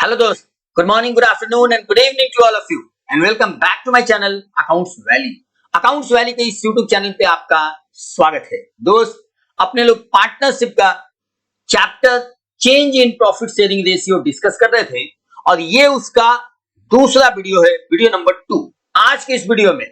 Hello दोस्त, good morning, good afternoon and good evening to all of you and welcome back to my channel accounts valley. Accounts valley के इस YouTube channel पे आपका स्वागत है। दोस्त, अपने लोग पार्टनरशिप का chapter change in profit sharing ratio discuss कर रहे थे और ये उसका दूसरा वीडियो है, वीडियो नंबर 2। आज के इस वीडियो में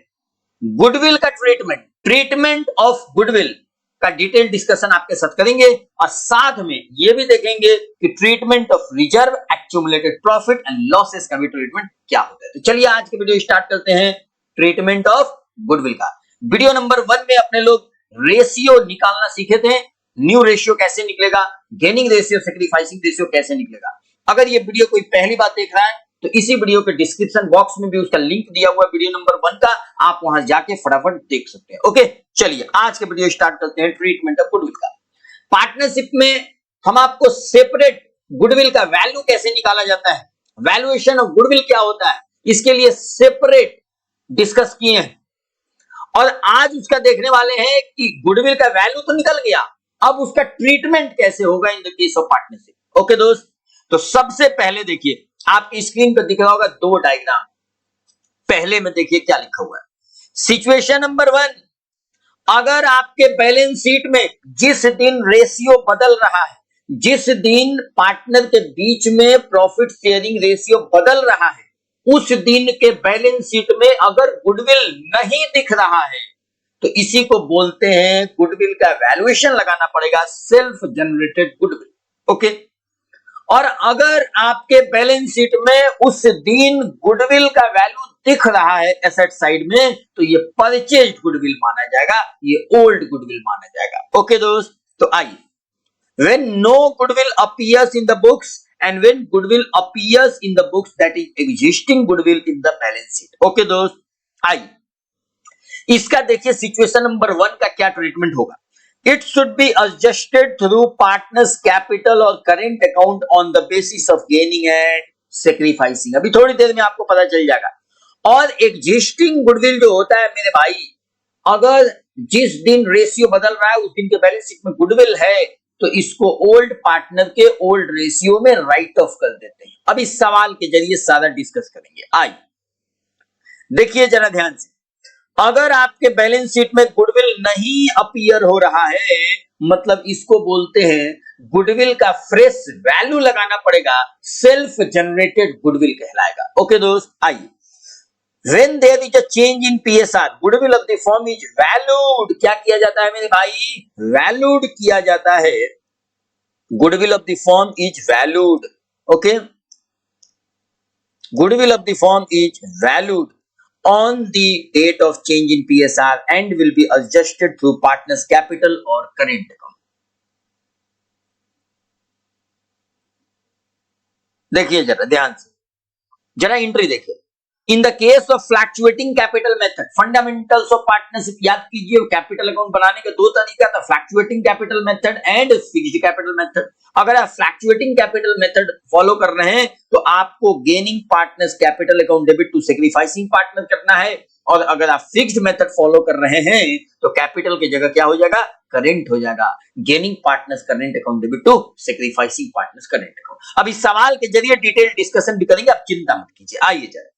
गुडविल का ट्रीटमेंट ऑफ गुडविल का डिटेल डिस्कशन आपके साथ करेंगे और साथ में ये भी देखेंगे कि treatment of reserve, accumulated profit and losses का भी ट्रीटमेंट क्या होता है। तो चलिए आज के वीडियो स्टार्ट करते हैं ट्रीटमेंट ऑफ गुडविल का। वीडियो नंबर 1 में अपने लोग रेशियो निकालना सीखे थे। न्यू रेशियो कैसे निकलेगा, गेनिंग रेशियो, सैक्रिफाइसिंग रेशियो कैसे निकलेगा। अगर ये वीडियो कोई पहली बार देख रहा है तो इसी वीडियो के डिस्क्रिप्शन बॉक्स में भी उसका लिंक दिया हुआ है वीडियो नंबर 1 का, आप वहां जाके फटाफट देख सकते हैं। ओके, चलिए आज के वीडियो स्टार्ट करते हैं ट्रीटमेंट ऑफ गुडविल का। पार्टनरशिप में हम आपको सेपरेट गुडविल का वैल्यू कैसे निकाला जाता है, वैल्यूएशन ऑफ गुडविल क्या होता है, इसके लिए सेपरेट डिस्कस किए हैं और आज उसका देखने वाले हैं कि गुडविल का वैल्यू तो निकल गया, अब उसका ट्रीटमेंट कैसे होगा in the case of partnership. Okay दोस्त, तो सबसे पहले देखिए आपकी स्क्रीन पर दिख रहा होगा 2 डायग्राम। पहले में देखिए क्या लिखा हुआ है। सिचुएशन नंबर 1, अगर आपके बैलेंस शीट में जिस दिन रेशियो बदल रहा है, जिस दिन पार्टनर के बीच में प्रॉफिट शेयरिंग रेशियो बदल रहा है, उस दिन के बैलेंस शीट में अगर गुडविल नहीं दिख रहा है तो इसी को बोलते हैं गुडविल का वैल्यूएशन लगाना पड़ेगा, सेल्फ जनरेटेड गुडविल। ओके, और अगर आपके बैलेंस शीट में उस दिन गुडविल का वैल्यू दिख रहा है एसेट साइड में तो ये परचेज्ड गुडविल माना जाएगा, ये ओल्ड गुडविल माना जाएगा। ओके दोस्त, तो आइए, when no goodwill appears in the books and when goodwill appears in the books, that is existing goodwill in the balance sheet। Okay दोस्त, आइए इसका देखिए सिचुएशन नंबर 1 का क्या ट्रीटमेंट होगा। It should be adjusted through partners capital or current account on the basis of gaining and sacrificing। अभी थोड़ी देर में आपको पता चल जाएगा। और एग्जिस्टिंग गुडविल जो होता है मेरे भाई, अगर जिस दिन रेशियो बदल रहा है उस दिन के बैलेंस शीट में गुडविल है तो इसको ओल्ड पार्टनर के ओल्ड रेशियो में राइट ऑफ कर देते हैं। अब इस सवाल के जरिए सारा डिस्कस करेंगे। आइए देखिए जरा ध्यान से, अगर आपके बैलेंस शीट में गुडविल नहीं अपीयर हो रहा है मतलब इसको बोलते हैं गुडविल का फ्रेश वैल्यू लगाना पड़ेगा, सेल्फ जनरेटेड गुडविल कहलाएगा। ओके दोस्त, आइए, when there is a change in PSR, goodwill of the firm is valued। क्या किया जाता है मेरे भाई, वैल्यूड किया जाता है। goodwill of the firm is valued। Okay, goodwill of the firm is valued on the date of change in PSR and will be adjusted through partners capital or current account। देखिए जरा ध्यान से, जरा entry देखिए। In the case of fluctuating capital method, fundamentals of partnership याद कीजिए, capital account बनाने के 2 तरीका था, fluctuating capital method and fixed capital method. अगर आप फ्लैक्चुएटिंग कैपिटल मेथड फॉलो कर रहे हैं तो आपको gaining partners capital account debit to sacrificing partner करना है, और अगर आप फिक्स्ड मेथड फॉलो कर रहे हैं तो कैपिटल की जगह क्या हो जाएगा, करेंट हो जाएगा। Gaining partners current account debit to sacrificing partners current account. अब इस सवाल के जरिए डिटेल डिस्कशन भी करेंगे, आप चिंता मत कीजिए। आइए जरा,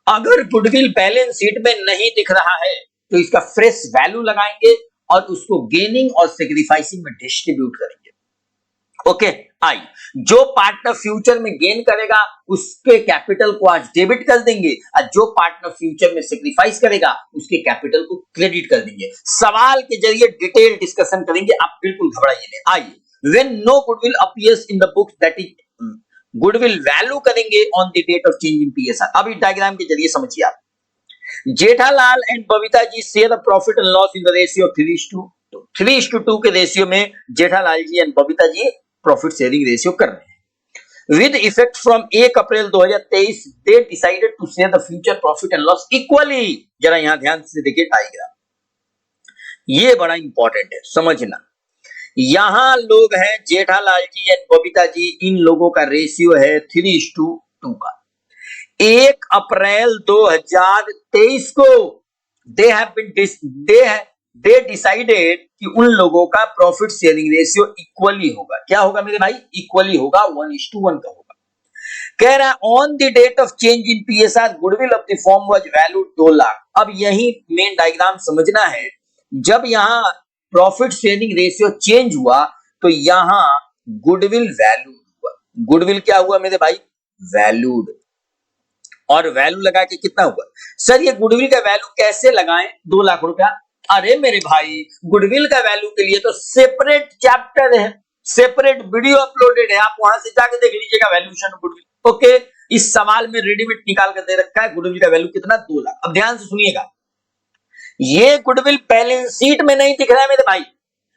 अगर गुडविल बैलेंस शीट में नहीं दिख रहा है तो इसका फ्रेश वैल्यू लगाएंगे और उसको गेनिंग और सैक्रिफाइसिंग में डिस्ट्रीब्यूट करेंगे। ओके, आइए, जो पार्टनर फ्यूचर में गेन करेगा उसके कैपिटल को आज डेबिट कर देंगे और जो पार्टनर फ्यूचर में सैक्रिफाइस करेगा उसके कैपिटल को क्रेडिट कर देंगे। सवाल के जरिए डिटेल डिस्कशन करेंगे, आप बिल्कुल घबराइए नहीं। आइए, when no goodwill appears in the books, that is goodwill value करेंगे on the date of change in PSR. अब इस डायग्राम के जरिए समझिए आप, Jethalal and Babita ji share the profit and loss in the ratio 3:2। 3:2 के रेशियो में Jethalal ji and Babita ji profit sharing ratio कर रहे हैं। With effect from 1 April 2023 they decided to share the future profit and loss equally. जरा यहां ध्यान से देखिए डायग्राम, ये बड़ा इंपॉर्टेंट है समझना। यहां लोग हैं जेठालाल जी एंड बबीता जी, इन लोगों का रेशियो है 3:2 का। 1 अप्रैल 2023 को दे डिसाइडेड कि उन लोगों का प्रॉफिट शेयरिंग रेशियो इक्वली होगा। क्या होगा मेरे भाई, इक्वली होगा, 1:1 का होगा। कह रहा है on the date of change in PSR goodwill of the firm was valued 2 lakh. अब यही मेन डायग्राम समझना है। जब यहां प्रॉफिट शेयरिंग रेशियो चेंज हुआ तो यहां गुडविल वैल्यूड हुआ। गुडविल क्या हुआ मेरे भाई? वैल्यूड। और वैल्यू लगा के कितना हुआ? सर ये गुडविल का वैल्यू कैसे लगाएं? 2 लाख रुपया। अरे मेरे भाई गुडविल का वैल्यू के लिए तो सेपरेट चैप्टर है, सेपरेट वीडियो अपलोडेड है, आप वहां से जाके देख लीजिएगा वैल्यूएशन गुडविल। ओके, इस सवाल में रेडीमेड निकाल कर दे रखा है गुडविल का वैल्यू कितना? 2 लाख। अब ध्यान से सुनिएगा, ये गुडविल बैलेंस शीट में नहीं दिख रहा है मेरे भाई।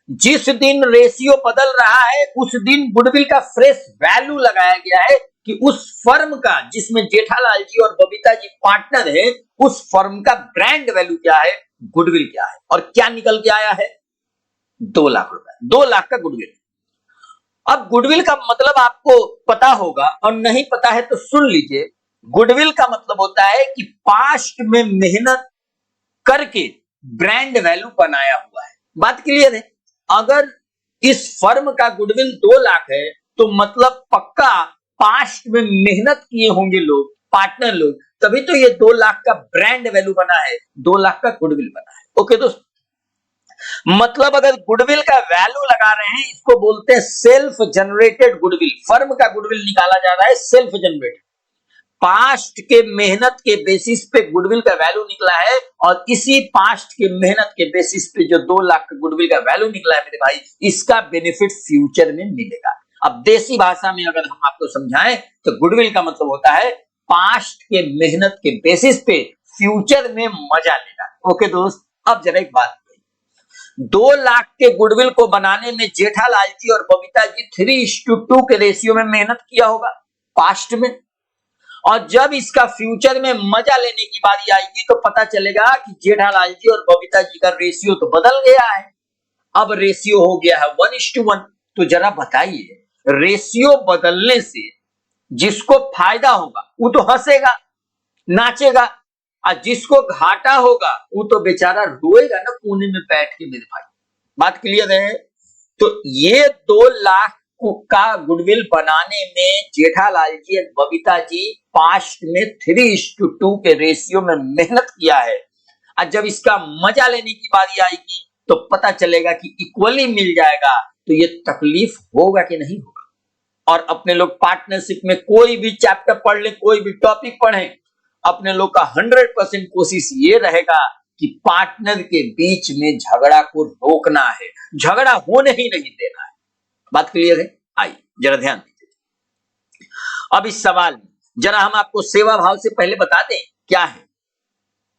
जिस दिन रेशियो बदल रहा है उस दिन गुडविल का फ्रेश वैल्यू लगाया गया है कि उस फर्म का जिसमें जेठालाल जी और बबीता जी पार्टनर है, उस फर्म का ब्रांड वैल्यू क्या है, गुडविल क्या है, और क्या निकल के आया है? 2 लाख रुपए। 2 लाख का गुडविल। अब गुडविल का मतलब आपको पता होगा, और नहीं पता है तो सुन लीजिए। गुडविल का मतलब होता है कि पास्ट में मेहनत करके ब्रांड वैल्यू बनाया हुआ है। बात क्लियर है? अगर इस फर्म का गुडविल 2 लाख है तो मतलब पक्का पास्ट में मेहनत किए होंगे लोग, पार्टनर लोग, तभी तो ये 2 लाख का ब्रांड वैल्यू बना है, 2 लाख का गुडविल बना है। ओके दोस्त, मतलब अगर गुडविल का वैल्यू लगा रहे हैं, इसको बोलते हैं सेल्फ जनरेटेड गुडविल। फर्म का गुडविल निकाला जा रहा है सेल्फ जनरेटेड, पास्ट के मेहनत के बेसिस पे गुडविल का वैल्यू निकला है, और इसी पास्ट के मेहनत के बेसिस पे जो 2 लाख का गुडविल का वैल्यू निकला है मेरे भाई, इसका बेनिफिट फ्यूचर में मिलेगा। अब देसी भाषा में अगर हम आपको समझाएं तो गुडविल का मतलब होता है पास्ट के मेहनत के बेसिस पे फ्यूचर में मजा लेना। ओके दोस्त, अब जरा एक बात, 2 लाख के गुडविल को बनाने में जेठालाल जी और बबीता जी 3:2 के रेशियो में मेहनत किया होगा पास्ट में, और जब इसका फ्यूचर में मजा लेने की बारी आएगी तो पता चलेगा कि जेठालाल जी और बबीता जी का रेशियो तो बदल गया है। अब रेशियो हो गया है 1:1। तो जरा बताइए, रेशियो बदलने से जिसको फायदा होगा वो तो हंसेगा, नाचेगा, और जिसको घाटा होगा वो तो बेचारा रोएगा ना कोने में बैठ के मेरे भाई। बात क्लियर है? तो ये 2 लाख का गुडविल बनाने में जेठालाल जी और बबीता जी पास्ट में 3:2 के रेशियो में मेहनत किया है, और जब इसका मजा लेने की बारी आएगी तो पता चलेगा कि इक्वली मिल जाएगा। तो ये तकलीफ होगा कि नहीं होगा? और अपने लोग पार्टनरशिप में कोई भी चैप्टर पढ़ ले, कोई भी टॉपिक पढ़ें, अपने लोग का 100% कोशिश ये रहेगा कि पार्टनर के बीच में झगड़ा को रोकना है, झगड़ा होने ही नहीं देना है। बात क्लियर है? आइए जरा ध्यान दीजिए। अब इस सवाल में जरा हम आपको सेवा भाव से पहले बता दें क्या है।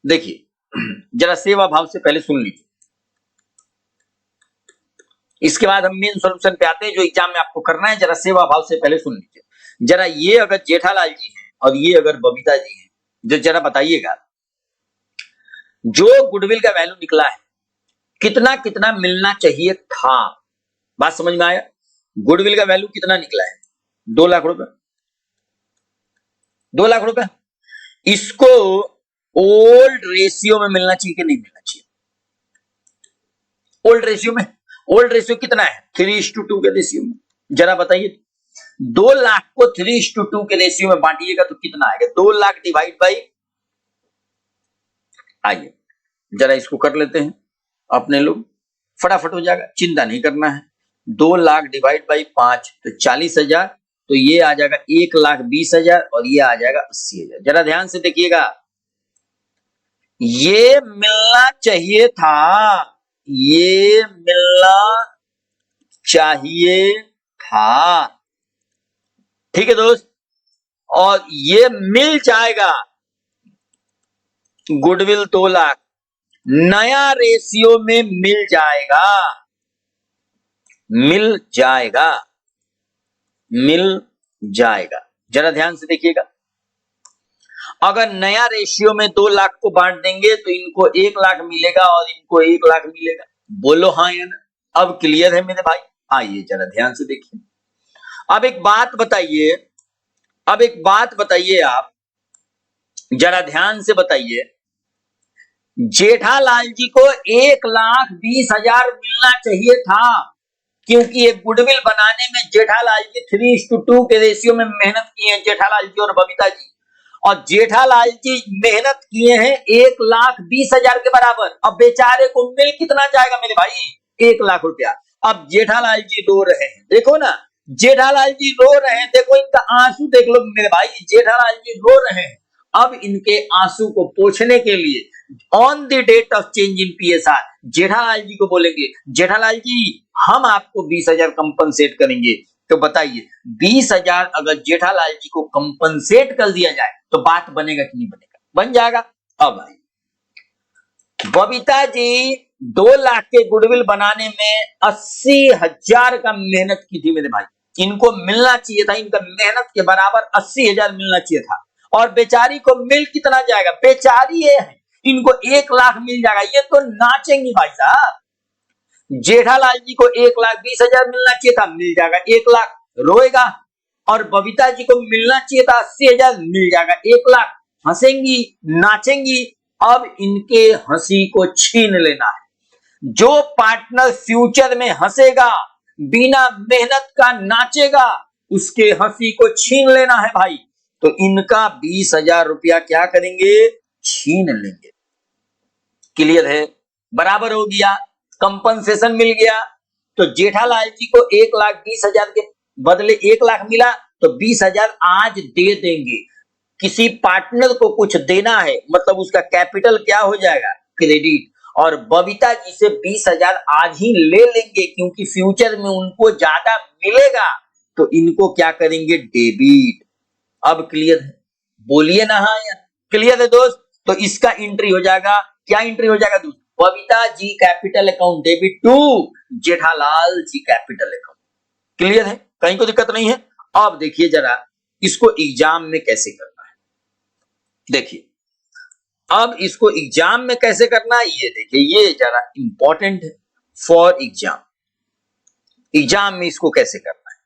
देखिए जरा सेवा भाव से पहले सुन लीजिए, इसके बाद हम मेन सॉल्यूशन पे आते हैं जो एग्जाम में आपको करना है। जरा सेवा भाव से पहले सुन लीजिए। जरा ये अगर जेठालाल जी हैं और ये अगर बबीता जी हैं, जो जरा बताइएगा जो गुडविल का वैल्यू निकला है कितना कितना मिलना चाहिए था? बात समझ में आया? गुडविल का वैल्यू कितना निकला है? 2 लाख रुपए। 2 लाख रुपए इसको ओल्ड रेशियो में मिलना चाहिए कि नहीं मिलना चाहिए? ओल्ड रेशियो में, ओल्ड रेशियो कितना है? 3:2 के रेशियो में। जरा बताइए 2 लाख को 3:2 के रेशियो में बांटिएगा तो कितना आएगा? 2 लाख डिवाइड बाई, आइए जरा इसको कर लेते हैं अपने लोग, फटाफट हो जाएगा, चिंता नहीं करना है। 2 लाख डिवाइड बाई 5 तो 40,000, तो ये आ जाएगा 1,20,000 और ये आ जाएगा 80,000। जरा ध्यान से देखिएगा, ये मिलना चाहिए था, ये मिलना चाहिए था, ठीक है दोस्त, और ये मिल जाएगा। गुडविल 2 लाख नया रेशियो में मिल जाएगा, मिल जाएगा, मिल जाएगा। जरा ध्यान से देखिएगा, अगर नया रेशियो में 2 लाख को बांट देंगे तो इनको 1 लाख मिलेगा और इनको 1 लाख मिलेगा। बोलो हाँ या ना? अब क्लियर है मेरे भाई? आइए जरा ध्यान से देखिए। अब एक बात बताइए, अब एक बात बताइए, आप जरा ध्यान से बताइए, जेठालाल जी को 1,20,000 मिलना चाहिए था, क्योंकि ये गुडविल बनाने में जेठालाल जी 3:2 के रेशियो में मेहनत किए हैं, जेठालाल जी और बबीता जी। और जेठालाल जी मेहनत किए हैं 1,20,000 के बराबर। अब बेचारे को मिल कितना जाएगा मेरे भाई? 1,00,000 रुपया। अब जेठालाल जी रो रहे हैं, देखो ना, जेठालाल जी रो रहे हैं, देखो इनका आंसू देख लो मेरे भाई, जेठालाल जी रो रहे हैं। अब इनके आंसू को पोंछने के लिए on the date of change in PSR Jethalal ji को बोलेंगे, जेठालाल जी हम आपको 20,000 कंपनसेट करेंगे। तो बताइए 20,000 अगर जेठालाल जी को कंपनसेट कर दिया जाए तो बात बनेगा कि नहीं बनेगा? बन जाएगा। अब भाई बबीता जी 2,00,000 के गुडविल बनाने में 80,000 का मेहनत की थी मेरे भाई। इनको मिलना चाहिए था, इनका मेहनत के बराबर 80,000 मिलना चाहिए था। और बेचारी को मिल कितना जाएगा? बेचारी ये है, इनको 1,00,000 मिल जाएगा। ये तो नाचेंगी भाई साहब। जेठालाल जी को 1,20,000 मिलना चाहिए था, मिल जाएगा 1,00,000, रोएगा। और बबीता जी को मिलना चाहिए था 80,000, मिल जाएगा 1,00,000, हंसेंगी, नाचेंगी। अब इनके हंसी को छीन लेना है। जो पार्टनर फ्यूचर में हंसेगा, बिना मेहनत का नाचेगा, उसके हंसी को छीन लेना है भाई। तो इनका 20,000 रुपया क्या करेंगे? छीन लेंगे। क्लियर है? बराबर हो गया, कंपनसेशन मिल गया। तो जेठालाल जी को 1,20,000 के बदले 1,00,000 मिला, तो 20,000 आज दे देंगे। किसी पार्टनर को कुछ देना है, मतलब उसका कैपिटल क्या हो जाएगा? क्रेडिट। और बबीता जी से 20,000 आज ही ले लेंगे, क्योंकि फ्यूचर में उनको ज्यादा मिलेगा, तो इनको क्या करेंगे? डेबिट। अब क्लियर है? बोलिए ना हाँ या क्लियर है दोस्त? तो इसका एंट्री हो जाएगा, क्या एंट्री हो जाएगा दोस्त? Babita ji capital account debit to Jethalal ji capital account. Clear है? कहीं को दिक्कत नहीं है? अब देखिए जरा इसको एग्जाम में कैसे करना है। देखिए अब इसको एग्जाम में कैसे करना है, ये देखिए, ये जरा इंपॉर्टेंट है फॉर एग्जाम। एग्जाम में इसको कैसे करना है?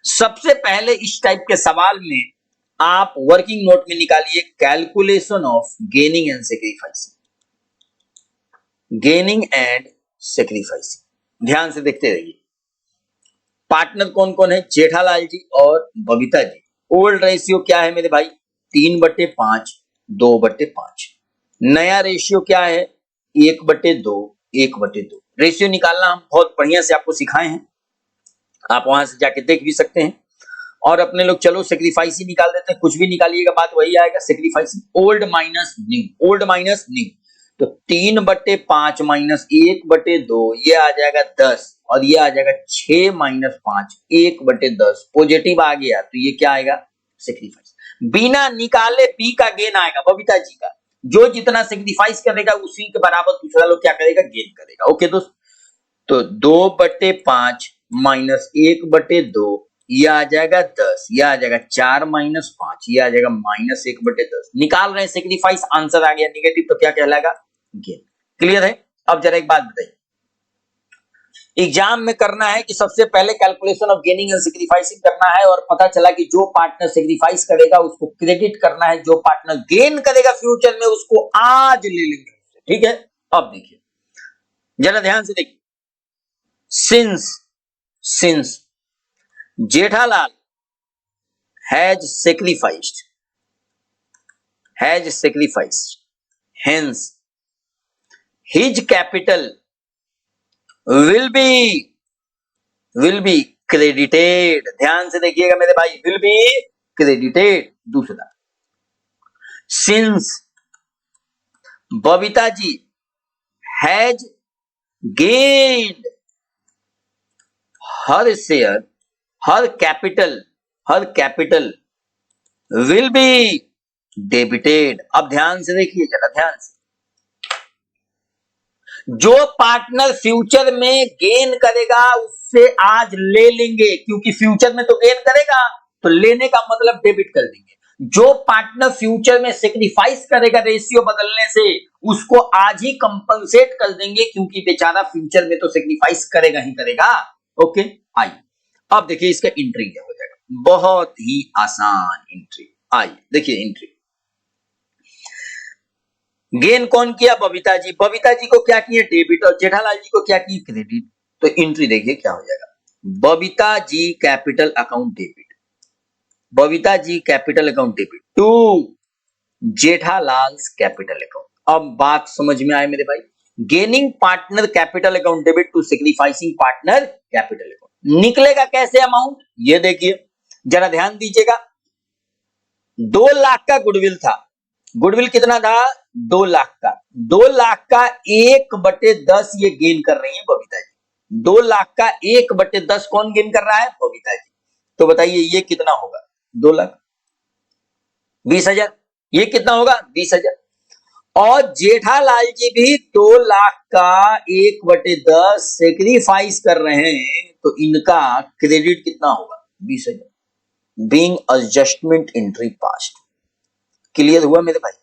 सबसे पहले इस टाइप के सवाल में आप वर्किंग नोट में निकालिए calculation of gaining and sacrificing. Gaining and sacrificing ध्यान से देखते रहिए। पार्टनर कौन कौन है? जेठालाल जी और बबीता जी। ओल्ड रेशियो क्या है मेरे भाई? 3/5, 2/5। नया रेशियो क्या है? 1/2, 1/2। रेशियो निकालना हम बहुत बढ़िया से आपको सिखाए हैं, आप वहां से जाके देख भी सकते हैं। और अपने लोग चलो सेक्रीफाइस ही निकाल देते हैं, कुछ भी निकालिएगा बात वही आएगा, sacrificing. Old minus new, old minus new, तो 3/5 माइनस 1/2, ये आ जाएगा 10, और ये आ जाएगा 6 माइनस 5, 1/10। पॉजिटिव आ गया तो ये क्या आएगा? सेक्रीफाइस। बिना निकाले बी का गेन आएगा बबीता जी का। जो जितना सेक्रीफाइस करेगा उसी के बराबर दूसरा लोग क्या करेगा? गेन करेगा। ओके दोस्त, तो 2/5 माइनस 1/2, ये आ जाएगा 10, ये आ जाएगा 4 माइनस 5, ये आ जाएगा माइनस 1/10। निकाल रहे हैं सेक्रीफाइस, आंसर आ गया निगेटिव, तो क्या कहलाएगा? गेन। क्लियर है? अब जरा एक बात बताइए, एग्जाम में करना है कि सबसे पहले calculation of gaining and sacrificing करना है, और पता चला कि जो पार्टनर सेक्रीफाइस करेगा उसको क्रेडिट करना है, जो पार्टनर गेन करेगा फ्यूचर में उसको आज ले लेंगे। ठीक है? अब देखिए जरा ध्यान से देखिए, since Jethalal has sacrificed, hence his capital will be credited। ध्यान से देखिएगा मेरे भाई, will be credited। दूसरा, since Babita ji has gained her share, her capital will be debited। अब ध्यान से देखिए जरा, ध्यान से, जो पार्टनर फ्यूचर में गेन करेगा उससे आज ले लेंगे, क्योंकि फ्यूचर में तो गेन करेगा, तो लेने का मतलब डेबिट कर देंगे। जो पार्टनर फ्यूचर में सेक्रीफाइस करेगा रेशियो बदलने से, उसको आज ही कंपनसेट कर देंगे, क्योंकि बेचारा फ्यूचर में तो सेक्रीफाइस करेगा ही करेगा। ओके, आइए अब देखिए इसका एंट्री क्या हो जाएगा। बहुत ही आसान एंट्री। आइए देखिए एंट्री। गेन कौन किया? बबीता जी। बबीता जी को क्या किए? डेबिट। और जेठालाल जी को क्या किए? क्रेडिट। तो एंट्री देखिए क्या हो जाएगा। Babita ji capital account debit, Babita ji capital account debit to Jethalal capital account. अब बात समझ में आए मेरे भाई, gaining partner capital account debit to sacrificing partner capital account. निकलेगा कैसे अमाउंट, ये देखिए जरा ध्यान दीजिएगा। 2 लाख का गुडविल था, गुडविल कितना था, 2 लाख का, 2 लाख का 1/10 ये गेन कर रही है बबीता जी। 2 लाख का 1/10 कौन गेन कर रहा है, बबीता जी। तो बताइए ये कितना होगा, 2 लाख, 20,000। ये कितना होगा, 20,000। और जेठालाल जी भी 2 लाख का 1/10 सेक्रीफाइस कर रहे हैं, तो इनका क्रेडिट कितना होगा, 20,000। Being adjustment entry past. Clear हुआ मेरे भाई,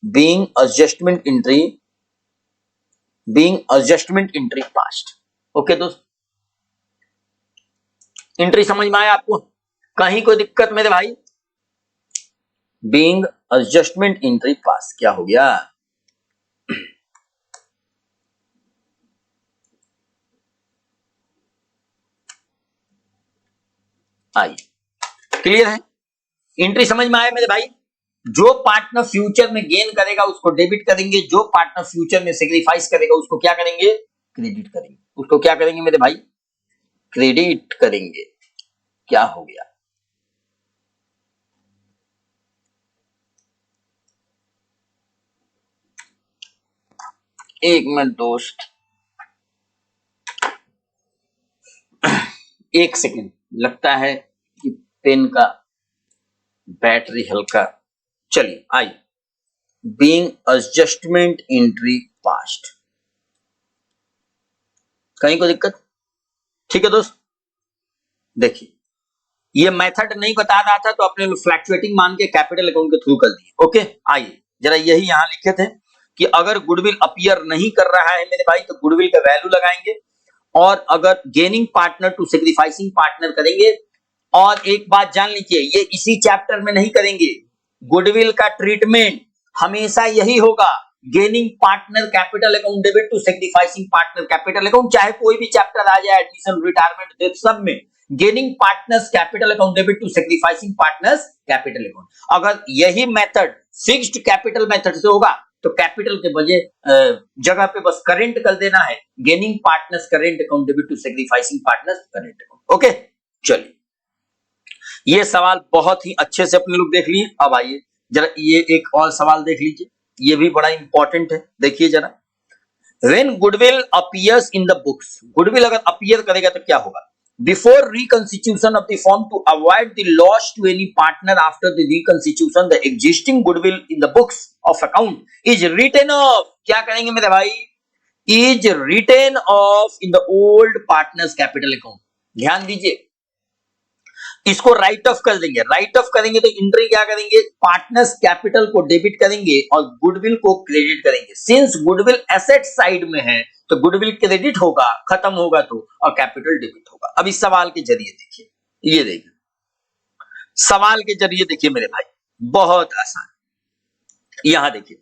being adjustment entry past. Okay दोस्त, एंट्री समझ में आया आपको, कहीं कोई दिक्कत मेरे भाई। बीइंग एडजस्टमेंट एंट्री पास्ट क्या हो गया, आइए क्लियर है, एंट्री समझ में आया मेरे भाई। जो पार्टनर फ्यूचर में गेन करेगा उसको डेबिट करेंगे, जो पार्टनर फ्यूचर में सेक्रीफाइस करेगा उसको क्या करेंगे, क्रेडिट करेंगे। उसको क्या करेंगे मेरे भाई, क्रेडिट करेंगे। क्या हो गया, एक मिनट दोस्त, एक सेकेंड, लगता है कि पेन का बैटरी हल्का, चलिए आइए। बीइंग एडजस्टमेंट एंट्री पास्ट, कहीं को दिक्कत, ठीक है दोस्त। देखिए ये मेथड नहीं बता रहा था तो अपने फ्लैक्चुएटिंग मान के कैपिटल अकाउंट के थ्रू कर दिए। ओके आइए जरा यही यहां लिखे थे कि अगर गुडविल अपीयर नहीं कर रहा है मेरे भाई तो गुडविल का वैल्यू लगाएंगे, और अगर gaining partner to sacrificing partner करेंगे। और एक बात जान लीजिए, ये इसी चैप्टर में नहीं करेंगे, गुडविल का ट्रीटमेंट हमेशा यही होगा, gaining partner capital account debit to sacrificing partner capital account, चाहे कोई भी चैप्टर आ जाए, एडमिशन, रिटायरमेंट, डेथ, सब में gaining partners capital account debit to sacrificing partners capital account. अगर यही मेथड फिक्स्ड कैपिटल मेथड से होगा तो कैपिटल के बजाय जगह पे बस करेंट कर देना है, gaining partners current account debit to sacrificing partners current account. Okay चलिए, ये सवाल बहुत ही अच्छे से अपने लोग देख लिए। अब आइए जरा ये एक और सवाल देख लीजिए, ये भी बड़ा इंपॉर्टेंट है, देखिए जरा। When goodwill appears in the books, goodwill अगर अपीयर करेगा तो क्या होगा, before reconstitution of the firm to avoid the loss to any partner after the reconstitution, the existing goodwill in the books of account is written off। क्या करेंगे मेरे भाई, is written off in the old partners capital account। ध्यान दीजिए, इसको right of कर देंगे, right of करेंगे तो एंट्री क्या करेंगे, पार्टनर्स कैपिटल को डेबिट करेंगे और गुडविल को क्रेडिट करेंगे। सिंस गुडविल एसेट साइड में है तो गुडविल क्रेडिट होगा, खत्म होगा तो, और कैपिटल डेबिट होगा। अब इस सवाल के जरिए देखिए, ये देखिए सवाल के जरिए देखिए मेरे भाई, बहुत आसान। यहां देखिए,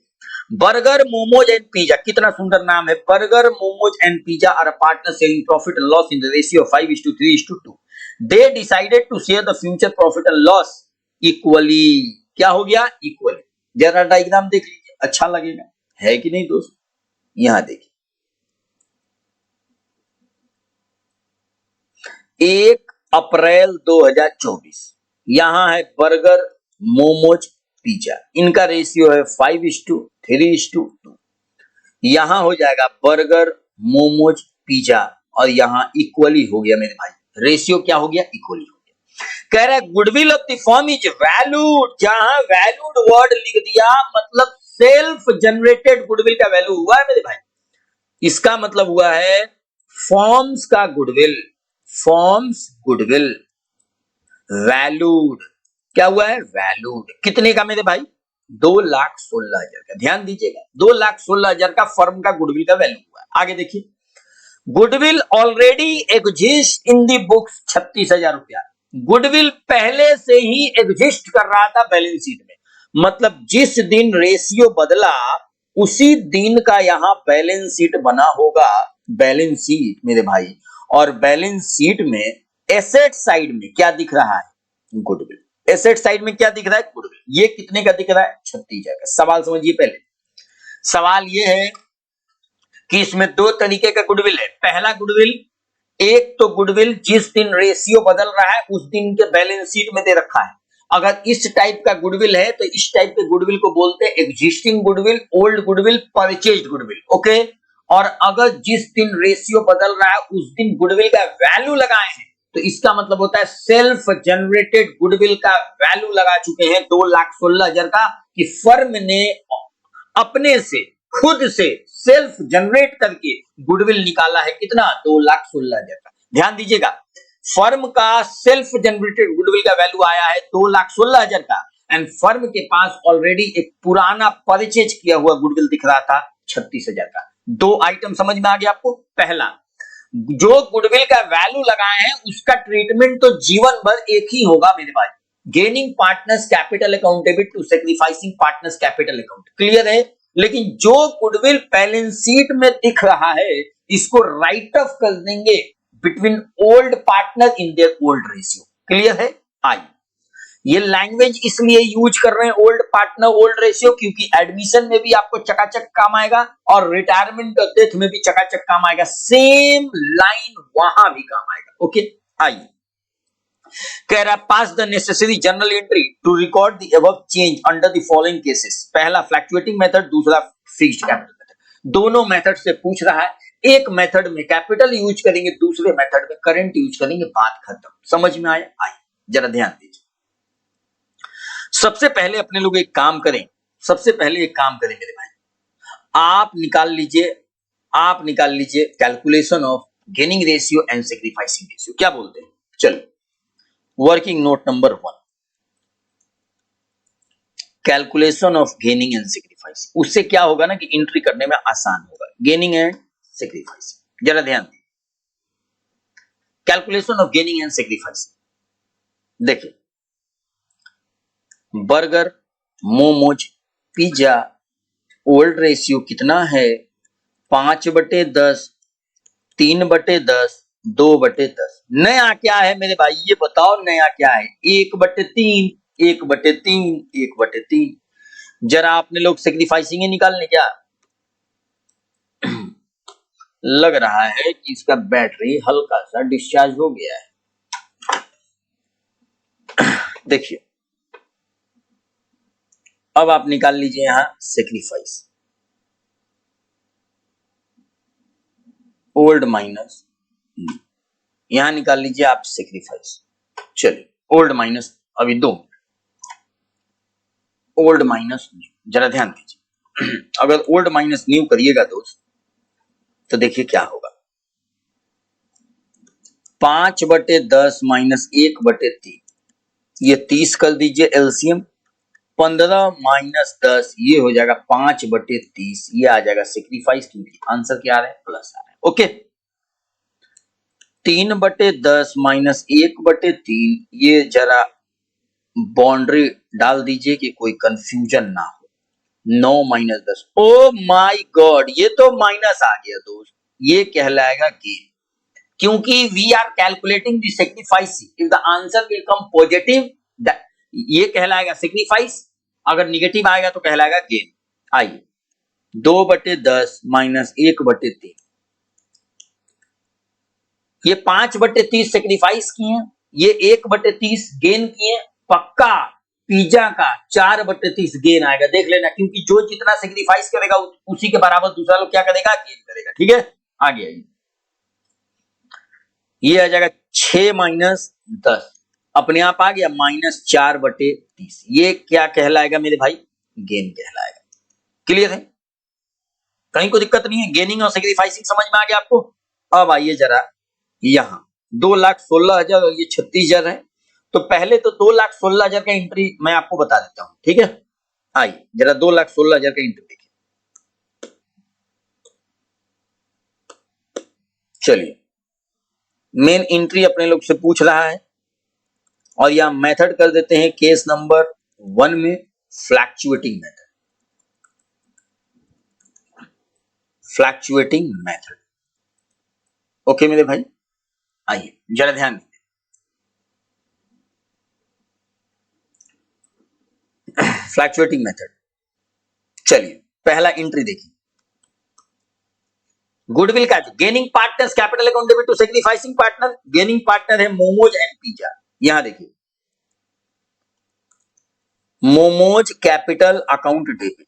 बर्गर मोमोज एंड पिज्जा, कितना सुंदर नाम है, burger momos and pizza are partner sharing profit and loss in the ratio 5:3:2। They decided to share the future profit and loss equally। क्या हो गया, इक्वली। जरा डायग्राम देख लीजिए, अच्छा लगेगा, है कि नहीं दोस्त। यहां देखिए 1 अप्रैल 2024, यहां है बर्गर मोमोज पिज्जा, इनका रेशियो है 5:3:2। यहां हो जाएगा बर्गर मोमोज पिज्जा और यहां इक्वली हो गया मेरे भाई, रेशियो क्या हो गया, इक्वली हो गया। कह रहा है goodwill of the firm is valued, जहां वैल्यूड वर्ड लिख दिया मतलब सेल्फ जनरेटेड गुडविल का वैल्यू हुआ है मेरे भाई। इसका मतलब हुआ है फॉर्म्स का गुडविल, फॉर्म्स गुडविल वैल्यूड, क्या हुआ है, वैल्यूड। कितने का मेरे भाई, 2,16,000 का। ध्यान दीजिएगा 2,16,000 का फर्म का गुडविल का वैल्यू हुआ है। आगे देखिए, goodwill already exist in the books 36,000 रुपया। गुडविल पहले से ही एग्जिस्ट कर रहा था बैलेंस शीट में, मतलब जिस दिन रेशियो बदला उसी दिन का यहां बैलेंस शीट बना होगा, बैलेंस शीट मेरे भाई। और बैलेंस शीट में एसेट साइड में क्या दिख रहा है? गुडविल। एसेट साइड में क्या दिख रहा है? गुडविल। ये कितने का दिख रहा है? 36,000 का। सवाल समझिए पहले। सवाल ये है कि इसमें दो तरीके का गुडविल है। पहला गुडविल, एक तो गुडविल जिस दिन रेशियो बदल रहा है उस दिन के बैलेंस शीट में दे रखा है। अगर इस टाइप का गुडविल है तो इस टाइप के गुडविल को बोलते हैं existing goodwill, old goodwill, purchased goodwill. Okay. और अगर जिस दिन रेशियो बदल रहा है उस दिन गुडविल का वैल्यू लगाए हैं तो इसका मतलब होता है सेल्फ जनरेटेड गुडविल का वैल्यू लगा चुके हैं 2,16,000 का, कि फर्म ने अपने से खुद से सेल्फ जनरेट करके गुडविल निकाला है। कितना? 2,16,000 का। ध्यान दीजिएगा, फर्म का सेल्फ जनरेटेड गुडविल का वैल्यू आया है 2,16,000 का, एंड फर्म के पास ऑलरेडी एक पुराना परचेज किया हुआ गुडविल दिख रहा था 36,000 का। दो आइटम समझ में आ गया आपको। पहला, जो गुडविल का वैल्यू लगाए हैं उसका ट्रीटमेंट तो जीवन भर एक ही होगा मेरे भाई। Gaining partners capital account debit to sacrificing partners capital account. Clear है? लेकिन जो गुडविल बैलेंस शीट में दिख रहा है इसको राइट ऑफ कर देंगे between old partner in their old ratio. Clear है? आई ये लैंग्वेज इसलिए यूज कर रहे हैं ओल्ड पार्टनर ओल्ड रेशियो, क्योंकि एडमिशन में भी आपको चकाचक काम आएगा और रिटायरमेंट और डेथ में भी चकाचक काम आएगा। सेम लाइन वहां भी काम आएगा। ओके। आइए, कह रहा pass the necessary journal entry to record the above change under the following cases. पहला फ्लक्चुएटिंग मेथड, दूसरा फिक्स्ड कैपिटल मेथड। दोनों मेथड से पूछ रहा है। एक मेथड में कैपिटल यूज करेंगे, दूसरे मेथड में करंट यूज करेंगे। बात खत्म। समझ में आया? आइए जरा ध्यान दीजिए। सबसे पहले अपने लोग एक काम करें, मेरे भाई, आप निकाल लीजिए calculation of gaining ratio and sacrificing ratio. क्या बोलते हैं? चलो, working note number 1, calculation of gaining and sacrificing. उससे क्या होगा ना कि एंट्री करने में आसान होगा। गेनिंग एंड सैक्रिफाइसिंग, जरा ध्यान दीजिए। Calculation of gaining and sacrificing. देखिए, burger, momos, pizza, old ratio कितना है? 5/10, 3/10, 2/10। नया क्या है मेरे भाई? ये बताओ नया क्या है? 1/3, 1/3, 1/3। जरा आपने लोग सेक्रीफाइसिंग निकालने क्या? लग रहा है कि इसका बैटरी हल्का सा डिस्चार्ज हो गया है। देखिए, अब आप निकाल लीजिए यहां सेक्रीफाइस, ओल्ड माइनस, यहां निकाल लीजिए आप सेक्रीफाइस। चलिए, ओल्ड माइनस, अभी 2 ओल्ड माइनस न्यू, जरा ध्यान दीजिए। अगर ओल्ड माइनस न्यू करिएगा दोस्त तो देखिए क्या होगा। 5/10 माइनस 1/3, ये 30 कर दीजिए एलसीएम। 15 माइनस 10, ये हो जाएगा 5/30, ये आ जाएगा सेक्रीफाइस, क्योंकि आंसर क्या आ रहा है? प्लस आ रहा है। ओके। 3/10 माइनस 1/3, ये जरा बाउंड्री डाल दीजिए कि कोई कंफ्यूजन ना हो। 9 माइनस 10, ओ माय गॉड, ये तो माइनस आ गया दोस्त। ये कहलाएगा गेन, क्योंकि we are calculating the sacrifice. If the answer will come positive, ये कहलाएगा सेक्रीफाइस, अगर निगेटिव आएगा तो कहलाएगा गेन। आइए, 2/10 माइनस 1/3, ये 5/30 सेक्रीफाइस किए, ये 1/30 गेन किए। पक्का पिज्जा का 4/30 गेन आएगा, देख लेना, क्योंकि जो जितना सेक्रीफाइस करेगा उसी के बराबर दूसरा लोग क्या करेगा? गेन करेगा। ठीक है, आगे आइए, ये आ जाएगा 6 माइनस 10, अपने आप आ गया -4/30। ये क्या कहलाएगा मेरे भाई? गेन कहलाएगा। क्लियर है? कहीं कोई दिक्कत नहीं है? गेनिंग और सैक्रिफाइसिंग समझ में आ गया आपको? अब आइए जरा यहां 2,16,000 और ये 36,000 है, तो पहले तो 2,16,000 का एंट्री मैं आपको बता देता हूं। ठीक है, आइए जरा 2,16,000 का एंट्री देखिए। चलिए, मेन एंट्री अपने लोग से पूछ रहा है और यहां मेथड कर देते हैं केस नंबर 1 में fluctuating method. Fluctuating method, okay मेरे भाई। आइए जरा ध्यान दीजिए, फ्लैक्चुएटिंग मेथड। चलिए पहला एंट्री देखिए, गुडविल का gaining partners capital account debit to sacrificing partner, gaining partner है मोमोज एंड पिज्जा। यहां देखिए momos capital account debit,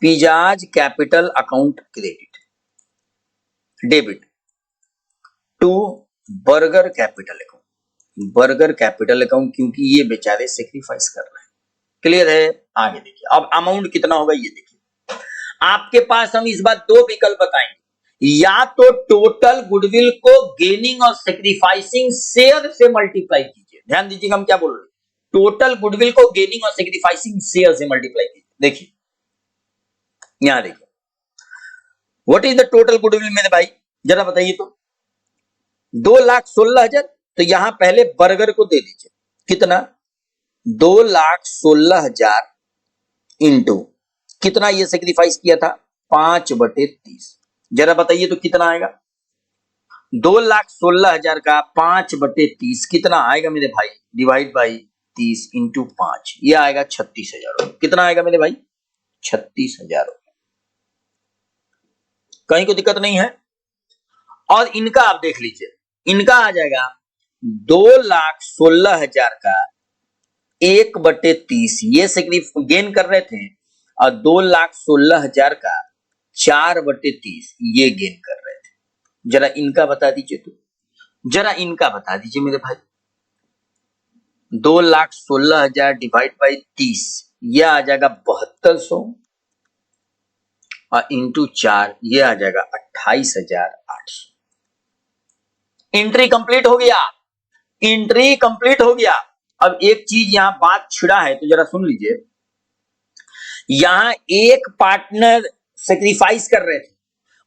pizzas capital account credit debit to burger capital account, burger capital account, क्योंकि ये बेचारे सेक्रीफाइस कर रहे हैं। क्लियर है? आगे देखिए अब अमाउंट कितना होगा ये देखिए, आपके पास हम इस बार दो विकल्प बताएंगे, या तो टोटल गुडविल को गेनिंग और सेक्रीफाइसिंग शेयर से मल्टीप्लाई कीजिए। ध्यान दीजिएगा हम क्या बोल रहे हैं, टोटल गुडविल को गेनिंग और सेक्रीफाइसिंग शेयर से मल्टीप्लाई कीजिए। देखिए यहां देखिए what is the total goodwill मेरे भाई, जरा बताइए तो 2,16,000, तो यहां पहले बर्गर को दे दीजिए कितना, 2,16,000 इंटू कितना ये सेक्रीफाइस किया था 5/30, जरा बताइए तो कितना आएगा, 2,16,000 का 5/30 कितना आएगा मेरे भाई, डिवाइड बाई 30 इंटू 5, ये आएगा 36,000। कितना आएगा मेरे भाई, 36,000। कहीं कोई दिक्कत नहीं है। और इनका आप देख लीजिए, इनका आ जाएगा 2,16,000 का 1/30, ये सिग्निफिकेंट गेन कर रहे थे, और 2,16,000 का 4/30 ये गेन कर रहे थे। जरा इनका बता दीजिए तो, जरा इनका बता दीजिए मेरे भाई, 2,16,000 डिवाइड बाई 30, ये आ जाएगा 7200, और इंटू 4 ये आ जाएगा 28,800। एंट्री कंप्लीट हो गया, एंट्री कंप्लीट हो गया। अब एक चीज यहां बात छिड़ा है तो जरा सुन लीजिए, यहां एक पार्टनर सेक्रीफाइस कर रहे थे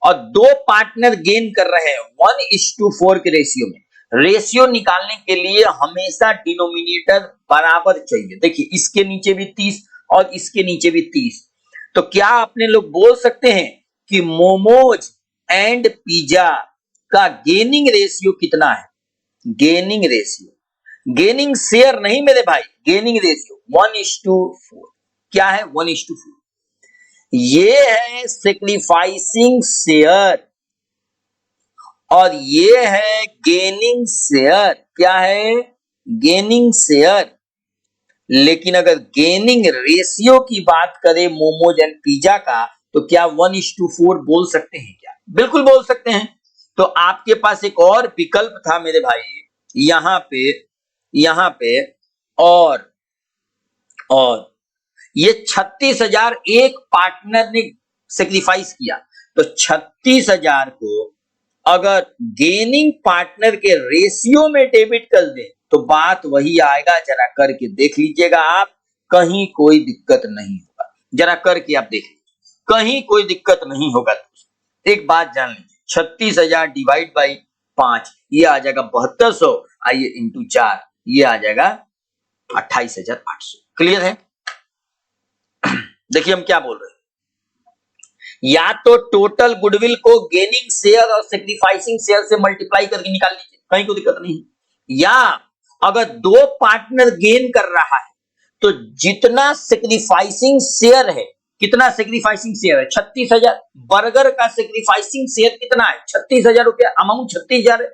और दो पार्टनर गेन कर रहे हैं 1:4 के रेशियो में। रेशियो निकालने के लिए हमेशा डिनोमिनेटर बराबर चाहिए। देखिए इसके नीचे भी 30 और इसके नीचे भी 30, तो क्या अपने लोग बोल सकते हैं कि मोमोज एंड पिज्जा का गेनिंग रेशियो कितना है, गेनिंग रेशियो, गेनिंग शेयर नहीं मेरे भाई, गेनिंग रेशियो 1:4। क्या है 1:4, ये है सेक्रीफाइसिंग शेयर और ये है गेनिंग शेयर। क्या है, गेनिंग शेयर। लेकिन अगर गेनिंग रेशियो की बात करें मोमोज एंड पिज्जा का, तो क्या 1:4 बोल सकते हैं क्या, बिल्कुल बोल सकते हैं। तो आपके पास एक और विकल्प था मेरे भाई, यहां पे और ये 36,000 एक पार्टनर ने सेक्रीफाइस किया, तो 36,000 को अगर गेनिंग पार्टनर के रेशियो में डेबिट कर दे तो बात वही आएगा। जरा करके देख लीजिएगा आप, कहीं कोई दिक्कत नहीं होगा। जरा करके आप देख लीजिए, कहीं कोई दिक्कत नहीं होगा। एक बात जान लीजिए, 36,000 डिवाइड बाई 5 ये आ जाएगा 7200, आइए इंटू 4 ये आ जाएगा 28,800। क्लियर है? देखिए हम क्या बोल रहे हैं, या तो टोटल गुडविल को गेनिंग शेयर और सेक्रीफाइसिंग शेयर से मल्टीप्लाई करके निकाल लीजिए, कहीं कोई दिक्कत नहीं। या अगर दो पार्टनर गेन कर रहा है तो जितना सेक्रीफाइसिंग शेयर है, कितना सेक्रीफाइसिंग शेयर है 36,000, बर्गर का सेक्रीफाइसिंग शेयर कितना है 36,000 रुपया, अमाउंट 36,000 है।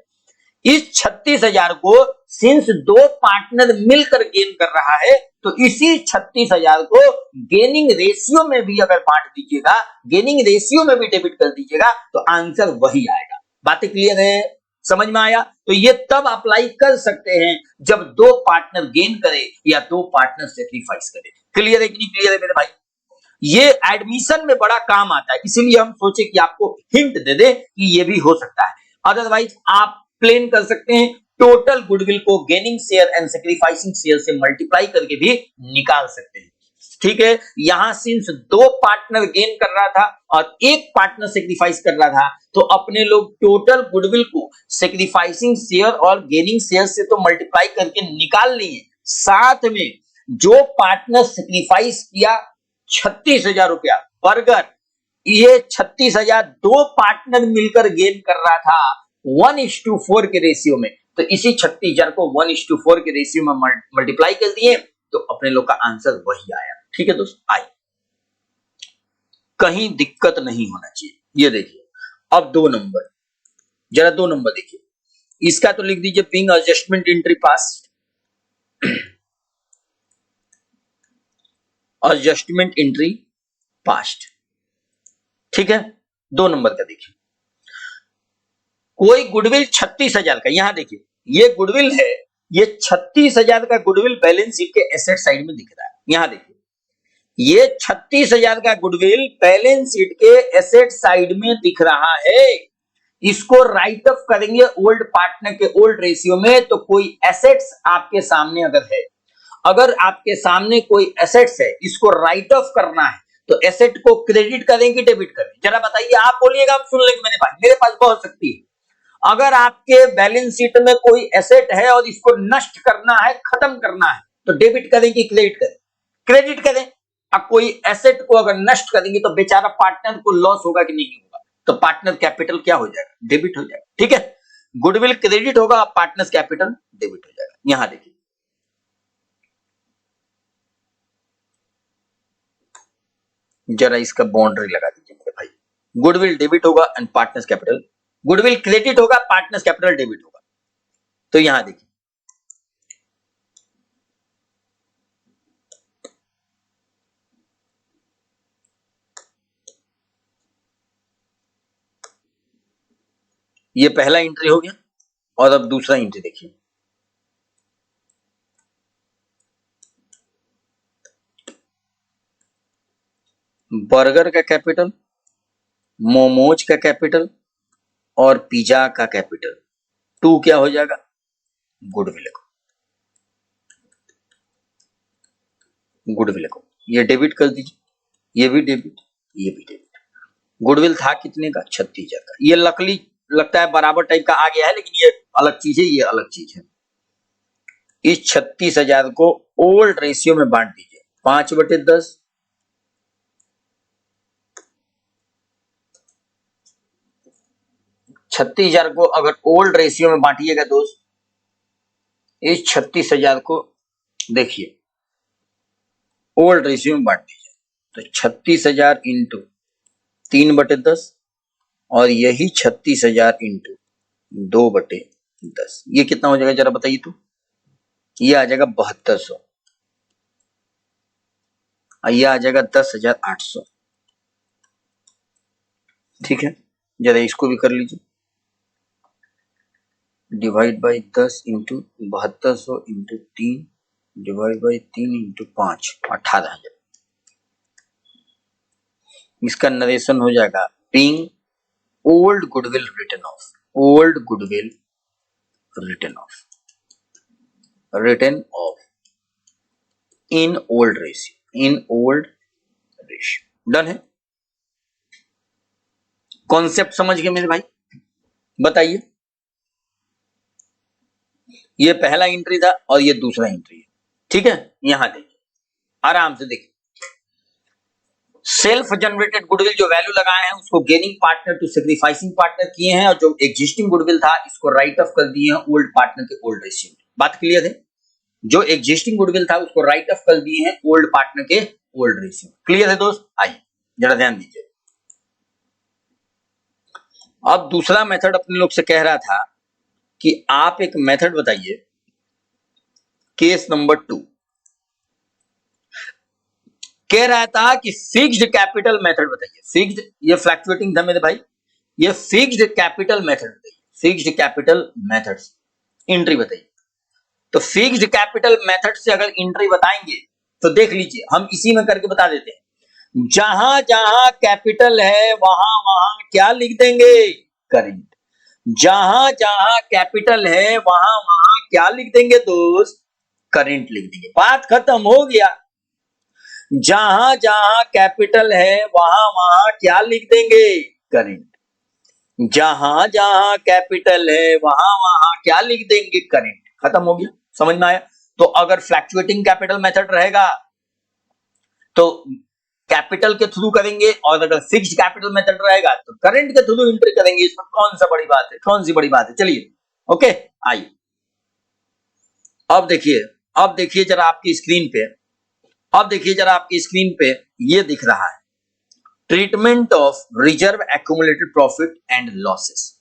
इस 36,000 को सिंस दो पार्टनर मिलकर गेन कर रहा है, तो इसी 36,000 को गेनिंग रेशियो में भी अगर बांट दीजिएगा, गेनिंग रेशियो में भी डेबिट कर दीजिएगा, तो आंसर वही आएगा। बातें क्लियर है, समझ में आया? तो ये तब अप्लाई कर सकते हैं जब दो पार्टनर गेन करे या दो पार्टनर सेक्रीफाइस करे। क्लियर है कि नहीं क्लियर है मेरे भाई? ये एडमिशन में बड़ा काम आता है, इसीलिए हम सोचे कि आपको हिंट दे दे कि ये भी हो सकता है। अदरवाइज आप प्लेन कर सकते हैं, टोटल गुडविल को gaining share and sacrificing share से मल्टीप्लाई करके भी निकाल सकते हैं। ठीक है, यहां सिंस दो पार्टनर गेन कर रहा था और एक पार्टनर सेक्रीफाइस कर रहा था, तो अपने लोग टोटल गुडविल को सेक्रीफाइसिंग शेयर और गेनिंग शेयर से तो मल्टीप्लाई करके निकाल लिए, साथ में जो पार्टनर सेक्रीफाइस किया 36,000 रुपया बर्गर, ये 36,000 दो पार्टनर मिलकर गेन कर रहा था 1:4 के रेशियो में, तो इसी 36,000 को 1:4 के रेशियो में मल्टीप्लाई कर दिए, तो अपने लोग का आंसर वही आया। ठीक है दोस्त, आई कहीं दिक्कत नहीं होना चाहिए। ये देखिए अब 2 नंबर, जरा 2 नंबर देखिए, इसका तो लिख दीजिए ping adjustment entry past, adjustment entry past. ठीक है, 2 नंबर का देखिए, कोई गुडविल 36,000 का, यहां देखिए ये गुडविल है, ये 36,000 का गुडविल बैलेंस शीट के एसेट साइड में दिख रहा है। यहां देखिए ये 36,000 का गुडविल बैलेंस शीट के एसेट साइड में दिख रहा है, इसको राइट ऑफ करेंगे ओल्ड पार्टनर के ओल्ड रेशियो में। तो कोई एसेट्स आपके सामने अगर आपके सामने कोई एसेट्स है, इसको राइट ऑफ करना है, तो एसेट को क्रेडिट करें कि डेबिट करें, जरा बताइए, आप बोलिएगा, हम सुन लेंगे। मेरे पास बहुत शक्ति है। अगर आपके बैलेंस शीट में कोई एसेट है और इसको नष्ट करना है, खत्म करना है, तो डेबिट करें कि क्रेडिट करें? क्रेडिट करें। अब कोई एसेट को अगर नष्ट करेंगे तो बेचारा पार्टनर को लॉस होगा कि नहीं होगा? तो पार्टनर कैपिटल क्या हो जाएगा? डेबिट हो जाएगा। ठीक है, गुडविल क्रेडिट होगा, पार्टनर कैपिटल डेबिट हो जाएगा। यहां देखिए जरा इसका बाउंड्री लगा दीजिए मेरे भाई, गुडविल डेबिट होगा and partners capital, goodwill credit होगा, पार्टनर्स कैपिटल डेबिट होगा। तो यहां देखिए ये पहला एंट्री हो गया, और अब दूसरा एंट्री देखिए, बर्गर का कैपिटल, मोमोज का कैपिटल और पिज्जा का कैपिटल, 2 क्या हो जाएगा? गुडविल को, गुडविल को ये डेबिट कर दीजिए, ये भी डेबिट, ये भी डेबिट। गुडविल था कितने का? 36,000 का। ये लकली लगता है बराबर टाइप का आ गया है, लेकिन ये अलग चीज है, ये अलग चीज है। इस 36,000 को ओल्ड रेशियो में बांट दीजिए, 5/10। 36,000 को अगर ओल्ड रेशियो में बांटिएगा दोस्त, इस 36,000 को देखिए ओल्ड रेशियो में बांट दीजिए, तो 36,000 इंटू 3/10 और यही 36,000 इंटू 2/10, ये कितना हो जाएगा जरा बताइए? तो ये आ जाएगा 7200, ये आ जाएगा 10,800। ठीक है, जरा इसको भी कर लीजिए, divide by 10 into 7200 into 3 divide by 3 into 5, 18,000। इसका नरेशन हो जाएगा being old goodwill written off, old goodwill written off, written off in old ratio, in old ratio। Done है? कॉन्सेप्ट समझ गए मेरे भाई? बताइए, ये पहला एंट्री था और ये दूसरा एंट्री है। ठीक है, यहां देखिए आराम से देखिए, सेल्फ जनरेटेड गुडविल जो वैल्यू लगाए हैं उसको gaining partner to sacrificing partner किए हैं, और जो एग्जिस्टिंग गुडविल था इसको राइट ऑफ कर दिए हैं ओल्ड पार्टनर के ओल्ड रेशियो में। बात क्लियर है? जो एग्जिस्टिंग गुडविल था उसको राइट ऑफ कर दिए हैं ओल्ड पार्टनर के ओल्ड रेशियो। क्लियर है दोस्त? आइए जरा ध्यान दीजिए। अब दूसरा मेथड अपने लोग से कह रहा था कि आप एक मेथड बताइए, केस नंबर 2 कह रहा था कि फिक्स्ड कैपिटल मेथड बताइए। फिक्स्ड, ये फ्लक्चुएटिंग था मेरे भाई, ये फिक्स्ड कैपिटल मेथड बताइए, फिक्स्ड कैपिटल मेथड्स एंट्री बताइए। तो फिक्स्ड कैपिटल मेथड से अगर एंट्री बताएंगे तो देख लीजिए, हम इसी में करके बता देते हैं। जहां जहां कैपिटल है वहां वहां क्या लिख देंगे? करेंट। जहां जहां कैपिटल है वहां वहां क्या लिख देंगे दोस्त? करेंट लिख देंगे। बात खत्म हो गया। जहां जहां कैपिटल है वहां वहां क्या लिख देंगे? करेंट। जहां जहां कैपिटल है वहां वहां क्या लिख देंगे? करेंट। खत्म हो गया, समझ में आया? तो अगर फ्लक्चुएटिंग कैपिटल मेथड रहेगा तो कैपिटल के थ्रू करेंगे, और अगर फिक्स्ड कैपिटल मेथड रहेगा तो करंट के थ्रू एंट्री करेंगे। इसमें कौन सा बड़ी बात है, कौन सी बड़ी बात है। चलिए ओके, आइए अब देखिए जरा आपकी स्क्रीन पे, अब देखिए जरा आपकी स्क्रीन पे ये दिख रहा है, treatment of reserve accumulated profit and losses.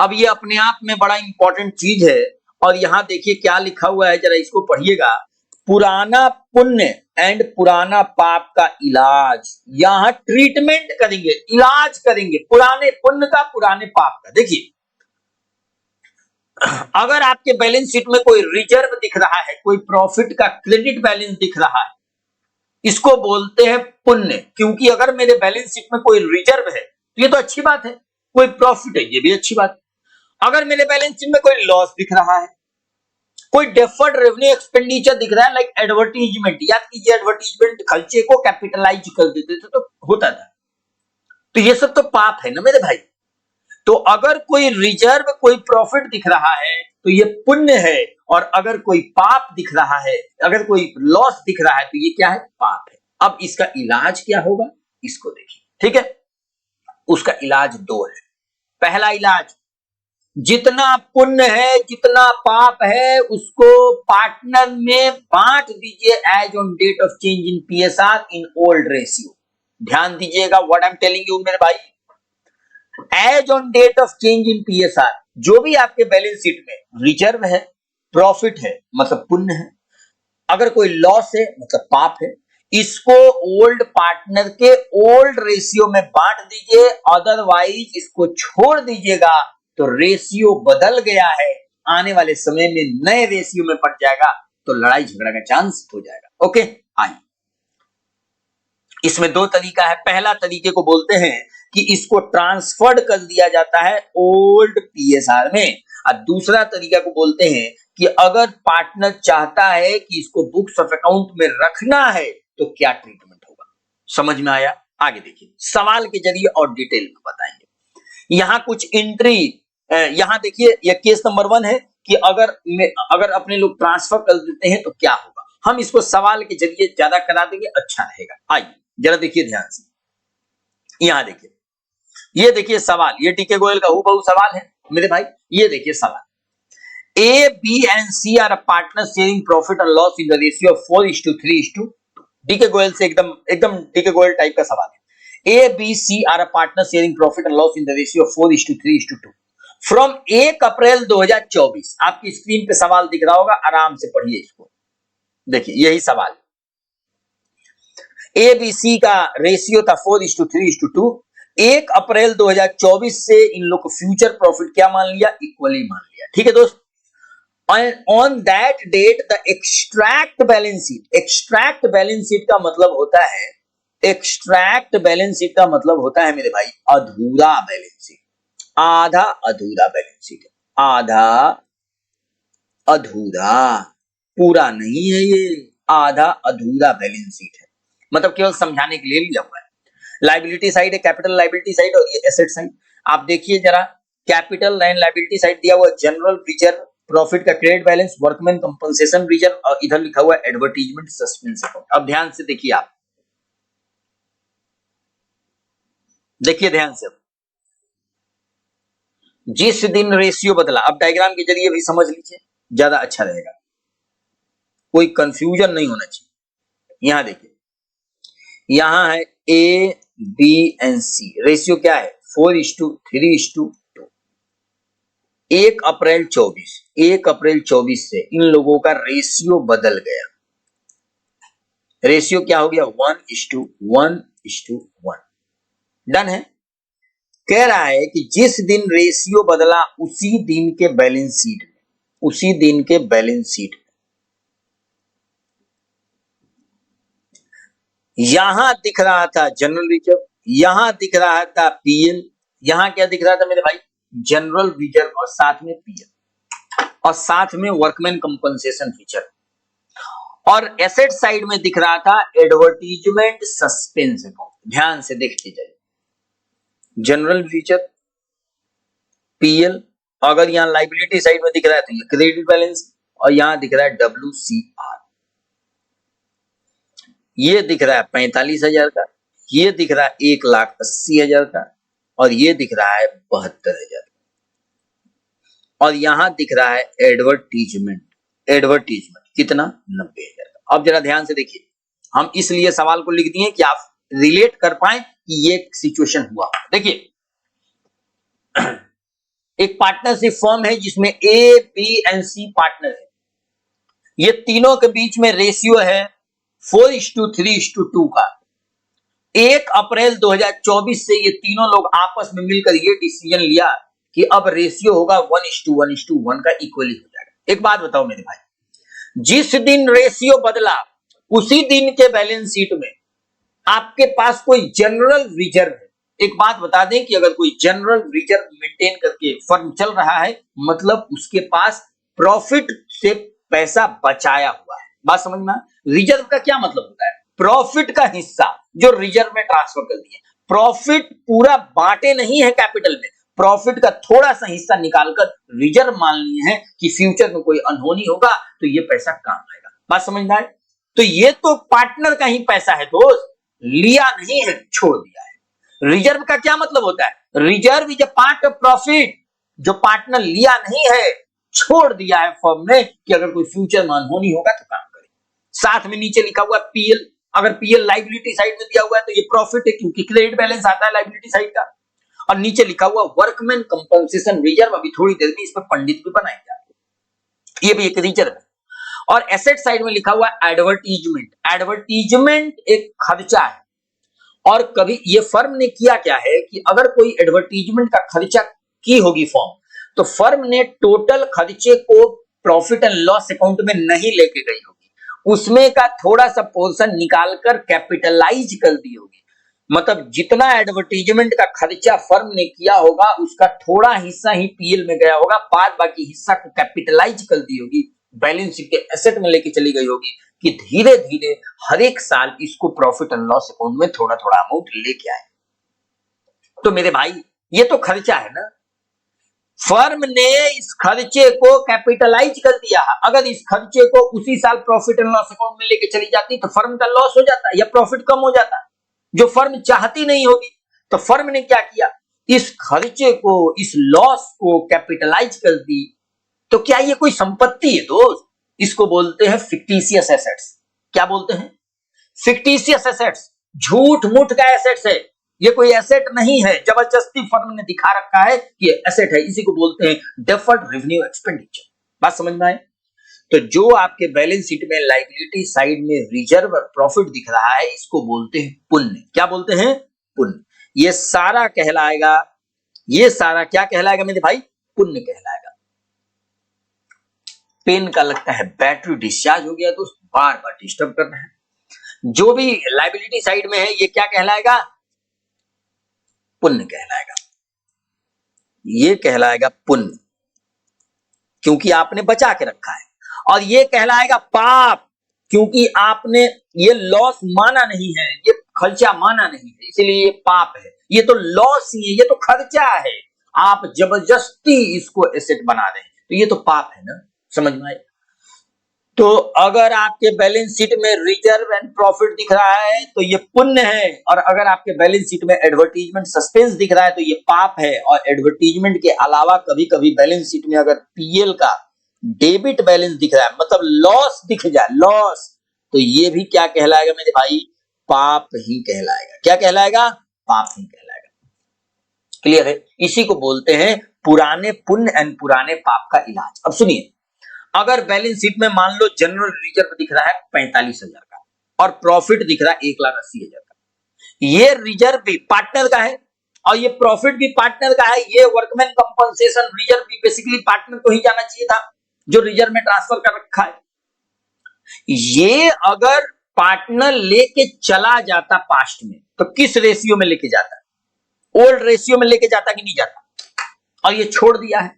अब ये अपने आप में बड़ा इंपॉर्टेंट चीज है, और यहां देखिए क्या लिखा हुआ है, जरा इसको पढ़िएगा। पुराना पुण्य एंड पुराना पाप का इलाज, यहां ट्रीटमेंट करेंगे, इलाज करेंगे पुराने पुण्य का, पुराने पाप का। देखिए अगर आपके बैलेंस शीट में कोई रिजर्व दिख रहा है, कोई प्रॉफिट का क्रेडिट बैलेंस दिख रहा है, इसको बोलते हैं पुण्य। क्योंकि अगर मेरे बैलेंस शीट में कोई रिजर्व है तो ये तो अच्छी बात है, कोई प्रॉफिट है ये भी अच्छी बात है। अगर मेरे बैलेंस शीट में कोई लॉस दिख रहा है, कोई डेफर्ड रेवेन्यू एक्सपेंडिचर दिख रहा है, लाइक एडवर्टीजमेंट, याद कीजिए एडवर्टीजमेंट खर्चे को कैपिटलाइज कर देते थे तो होता था, तो ये सब तो पाप है ना मेरे भाई। तो अगर कोई रिजर्व, कोई प्रॉफिट दिख रहा है तो ये पुण्य है, और अगर कोई पाप दिख रहा है, अगर कोई लॉस दिख रहा है तो ये क्या है, पाप है। अब इसका इलाज क्या होगा, इसको देखिए, ठीक है। उसका इलाज दो है। पहला इलाज, जितना पुण्य है, जितना पाप है, उसको पार्टनर में बांट दीजिए as on date of change in PSR in old ratio. ध्यान दीजिएगा what I am telling you मेरे भाई, as on date of change in PSR. जो भी आपके बैलेंस शीट में रिजर्व है, प्रॉफिट है मतलब पुण्य है, अगर कोई लॉस है मतलब पाप है, इसको ओल्ड पार्टनर के ओल्ड रेशियो में बांट दीजिए, अदरवाइज इसको छोड़ दीजिएगा तो रेशियो बदल गया है, आने वाले समय में नए रेशियो में पड़ जाएगा तो लड़ाई झगड़ा का चांस हो जाएगा। ओके, आइए इसमें दो तरीका है। पहला तरीके को बोलते हैं कि इसको ट्रांसफर्ड कर दिया जाता है ओल्ड पीएसआर में, और दूसरा तरीका को बोलते हैं कि अगर पार्टनर चाहता है कि इसको बुक्स ऑफ अकाउंट में रखना है तो क्या ट्रीटमेंट होगा। समझ में आया? आगे देखिए, सवाल के जरिए और डिटेल में बताएंगे। यहां कुछ एंट्री, यहां देखिए ये केस नंबर 1 है कि अगर अपने लोग ट्रांसफर कर देते हैं तो क्या होगा। हम इसको सवाल के जरिए ज्यादा करा देंगे, अच्छा रहेगा। आइए जरा देखिए ध्यान से, यहां देखिए, ये देखिए सवाल, ये टीके गोयल का हूबहू सवाल है मेरे भाई। ये देखिए सवाल, A B and C are a partner sharing profit and loss in the ratio of 4:3:2। DK Goyal से एकदम डीके गोयल टाइप का सवाल है। A B C are a partner sharing profit and loss in the ratio of 4:3:2 from 1 April 2024। आपकी screen पे सवाल दिख रहा होगा, आराम से पढ़िए इसको। देखिए यही सवाल, ए बी सी का रेशियो था 4:3:2। 1 अप्रैल 2024 से इन लोग को फ्यूचर प्रॉफिट क्या मान लिया, इक्वली मान लिया। ठीक है दोस्त, on that date the extract balance sheet, extract balance sheet का मतलब होता है, एक्सट्रैक्ट बैलेंस शीट का मतलब होता है मेरे भाई अधूरा बैलेंस शीट, आधा अधूरा बैलेंस शीट, आधा अधूरा, पूरा नहीं है ये, आधा अधूरा बैलेंस शीट है। मतलब केवल समझाने के लिए लिया हुआ है। लायबिलिटी साइड है कैपिटल लायबिलिटी साइड, और ये एसेट साइड। आप देखिए जरा, कैपिटल एंड लायबिलिटी साइड दिया हुआ जनरल रिजर्व, प्रॉफिट का credit balance, workman compensation reserve, और इधर लिखा हुआ है एडवर्टीजमेंट सस्पेंस अकाउंट। अब ध्यान से देखिए, आप देखिए ध्यान से, जिस दिन रेशियो बदला, अब डायग्राम के जरिए भी समझ लीजिए, ज्यादा अच्छा रहेगा, कोई कंफ्यूजन नहीं होना चाहिए। यहां देखिए, यहां है A B and C, ratio क्या है 4:3:2। 1 अप्रैल 24 से इन लोगों का रेशियो बदल गया, रेशियो क्या हो गया 1:1:1। डन है। कह रहा है कि जिस दिन रेशियो बदला उसी दिन के बैलेंस शीट में, उसी दिन के बैलेंस शीट में यहां दिख रहा था जनरल रिजर्व, यहां दिख रहा था पीएल, यहां क्या दिख रहा था मेरे भाई, जनरल रिजर्व, और साथ में पीएल, और साथ में वर्कमैन कंपनसेशन फीचर, और एसेट साइड में दिख रहा था एडवर्टीजमेंट सस्पेंस अकाउंट। ध्यान से देखते जाइए, जनरल रिजर्व, पीएल, अगर यहां लायबिलिटी साइड में दिख रहा है तो ये क्रेडिट बैलेंस, और यहां दिख रहा है WCR। ये दिख रहा है 45,000 का, ये दिख रहा है 1,80,000 का, और ये दिख रहा है 72,000 का, और यहां दिख रहा है एडवर्टीजमेंट। एडवर्टीजमेंट कितना? 90,000 का। अब जरा ध्यान से देखिए, हम इसलिए सवाल को लिख दिए कि आप रिलेट कर पाए कि ये सिचुएशन हुआ। देखिए एक पार्टनरशिप फर्म है जिसमें ए, बी एंड सी पार्टनर है। ये तीनों के बीच में रेशियो है 4:3:2 का। 1 अप्रैल 2024 से ये तीनों लोग आपस में मिलकर ये डिसीजन लिया कि अब रेशियो होगा 1:1:1 का, इक्वली हो जाएगा। एक बात बताओ मेरे भाई, जिस दिन रेशियो बदला उसी दिन के बैलेंस शीट में आपके पास कोई जनरल रिजर्व है। एक बात बता दें कि अगर कोई जनरल रिजर्व मेंटेन करके फर्म चल रहा है, मतलब उसके पास प्रॉफिट से पैसा बचाया हुआ है। बात समझ में? रिजर्व का क्या मतलब होता है? प्रॉफिट का हिस्सा जो रिजर्व में ट्रांसफर कर दिए। प्रॉफिट पूरा बांटे नहीं है कैपिटल में, प्रॉफिट का थोड़ा सा हिस्सा निकालकर रिजर्व मान लिए हैं कि फ्यूचर में कोई अनहोनी होगा तो ये पैसा काम आएगा। बात समझ में आए? तो ये तो पार्टनर का ही पैसा है दोस्त, लिया नहीं है, छोड़ दिया है। रिजर्व का क्या मतलब होता है? Reserve is a part of profit, जो पार्टनर लिया नहीं है, छोड़ दिया है फर्म ने कि अगर कोई फ्यूचर में अनहोनी होगा तो काम करे। साथ में नीचे लिखा हुआ पीएल, अगर पीएल लाइबिलिटी साइड में दिया हुआ है तो ये प्रॉफिट है क्योंकि क्रेडिट बैलेंस आता है लाइबिलिटी साइड का। और नीचे लिखा हुआ वर्कमैन कंपनसेशन रिजर्व, अभी थोड़ी देर में इस पर पंडित भी बनाएंगे, ये भी एक रिजर्व है। और एसेट साइड में लिखा हुआ एडवर्टीजमेंट। एडवर्टीजमेंट एक खर्चा है, और कभी ये फर्म ने किया क्या है कि अगर कोई एडवर्टीजमेंट का खर्चा की होगी फर्म, तो फर्म ने टोटल खर्चे को प्रॉफिट एंड लॉस अकाउंट में नहीं लेके गई होगी, उसमें का थोड़ा सा पोर्शन निकालकर कैपिटलाइज कर दी होगी। मतलब जितना एडवर्टीजमेंट का खर्चा फर्म ने किया होगा उसका थोड़ा हिस्सा ही पीएल में गया होगा, बाद बाकी हिस्सा को कैपिटलाइज कर दी होगी, बैलेंस शीट के एसेट में लेके चली गई होगी कि धीरे धीरे हर एक साल इसको प्रॉफिट एंड लॉस अकाउंट में थोड़ा थोड़ा अमाउंट लेके आए। तो मेरे भाई ये तो खर्चा है ना, फर्म ने इस खर्चे को कैपिटलाइज कर दिया। अगर इस खर्चे को उसी साल प्रॉफिट एंड लॉस अकाउंट में लेके चली जाती तो फर्म का लॉस हो जाता या प्रॉफिट कम हो जाता, जो फर्म चाहती नहीं होगी। तो फर्म ने क्या किया, इस खर्चे को, इस लॉस को कैपिटलाइज कर दी। तो क्या ये कोई संपत्ति है दोस्त? इसको बोलते हैं फिक्टिशियस एसेट्स। क्या बोलते हैं? फिक्टिशियस एसेट्स, झूठ मूठ का एसेट्स है, ये कोई एसेट नहीं है, जबरदस्ती फर्म ने दिखा रखा है कि एसेट है, इसी को बोलते हैं डेफर्ड रेवेन्यू एक्सपेंडिचर। बात समझ में आए? तो जो आपके बैलेंस शीट में लायबिलिटी साइड में रिजर्व और प्रॉफिट दिख रहा है, इसको बोलते हैं पुण्य। क्या बोलते हैं? पुण्य। ये सारा कहलाएगा, ये सारा क्या कहलाएगा मेरे भाई? पुण्य कहलाएगा। पेन का लगता है बैटरी डिस्चार्ज हो गया, तो बार बार डिस्टर्ब कर रहा है। जो भी लायबिलिटी साइड में है ये क्या कहलाएगा? पुण्य कहलाएगा। ये कहलाएगा पुण्य, क्योंकि आपने बचा के रखा है। और ये कहलाएगा पाप, क्योंकि आपने ये लॉस माना नहीं है, ये खर्चा माना नहीं है, इसलिए ये पाप है। ये तो लॉस ही है, ये तो खर्चा है, आप जबरदस्ती इसको एसेट बना दें तो ये तो पाप है ना। समझ में आए? तो अगर आपके बैलेंस शीट में रिजर्व एंड प्रॉफिट दिख रहा है तो ये पुण्य है, और अगर आपके बैलेंस शीट में एडवर्टीजमेंट सस्पेंस दिख रहा है तो ये पाप है। और एडवर्टीजमेंट के अलावा कभी कभी बैलेंस शीट में अगर पीएल का डेबिट बैलेंस दिख रहा है, मतलब लॉस दिख जाए, लॉस, तो ये भी क्या कहलाएगा मेरे भाई? पाप ही कहलाएगा। क्या कहलाएगा? पाप ही कहलाएगा। क्लियर है? इसी को बोलते हैं पुराने पुण्य एंड पुराने पाप का इलाज। अब सुनिए, अगर बैलेंस शीट में मान लो जनरल रिजर्व दिख रहा है 45,000 का और प्रॉफिट दिख रहा है 1,80,000 का, ये रिजर्व भी पार्टनर का है और ये प्रॉफिट भी पार्टनर का है। ये वर्कमैन कंपनसेशन रिजर्व भी बेसिकली पार्टनर को ही जाना चाहिए था, जो रिजर्व में ट्रांसफर कर रखा है। ये अगर पार्टनर लेके चला जाता पास्ट में तो किस रेशियो में लेके जाता? ओल्ड रेशियो में लेके जाता कि नहीं जाता? और ये छोड़ दिया है।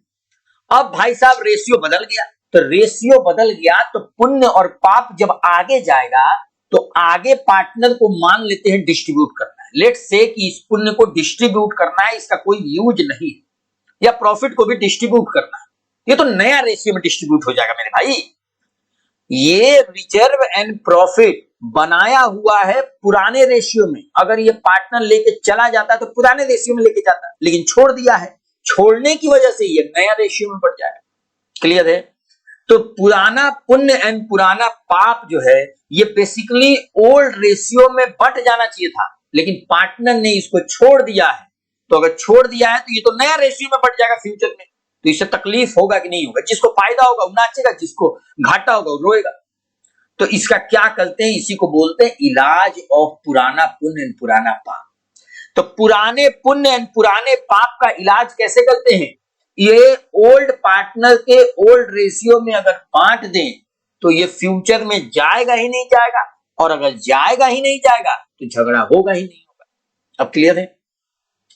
अब भाई साहब रेशियो बदल गया, तो रेशियो बदल गया तो पुण्य और पाप जब आगे जाएगा तो आगे पार्टनर को मान लेते हैं डिस्ट्रीब्यूट करना है। लेट्स से कि इस पुण्य को डिस्ट्रीब्यूट करना है, इसका कोई यूज नहीं है, या प्रॉफिट को भी डिस्ट्रीब्यूट करना है, ये तो नया रेशियो में डिस्ट्रीब्यूट हो जाएगा मेरे भाई। ये रिजर्व एंड प्रॉफिट बनाया हुआ है पुराने रेशियो में। अगर ये पार्टनर लेके चला जाता तो पुराने रेशियो में लेके जाता, लेकिन छोड़ दिया है, छोड़ने की वजह से ये नया रेशियो में बढ़ जाएगा। क्लियर है? तो पुराना पुण्य एंड पुराना पाप जो है ये बेसिकली ओल्ड रेशियो में बट जाना चाहिए था, लेकिन पार्टनर ने इसको छोड़ दिया है। तो अगर छोड़ दिया है तो ये तो नया रेशियो में बढ़ जाएगा फ्यूचर में। तो इससे तकलीफ होगा कि नहीं होगा? जिसको फायदा होगा वो नाचेगा, जिसको घाटा होगा वो रोएगा। तो इसका क्या करते हैं? इसी को बोलते हैं इलाज ऑफ पुराना पुण्य एंड पुराना पाप। तो पुराने पुण्य एंड पुराने पाप का इलाज कैसे करते हैं? ये ओल्ड पार्टनर के ओल्ड रेशियो में अगर बांट दें तो ये फ्यूचर में जाएगा ही नहीं जाएगा, और अगर जाएगा ही नहीं जाएगा तो झगड़ा होगा ही नहीं होगा। अब क्लियर है?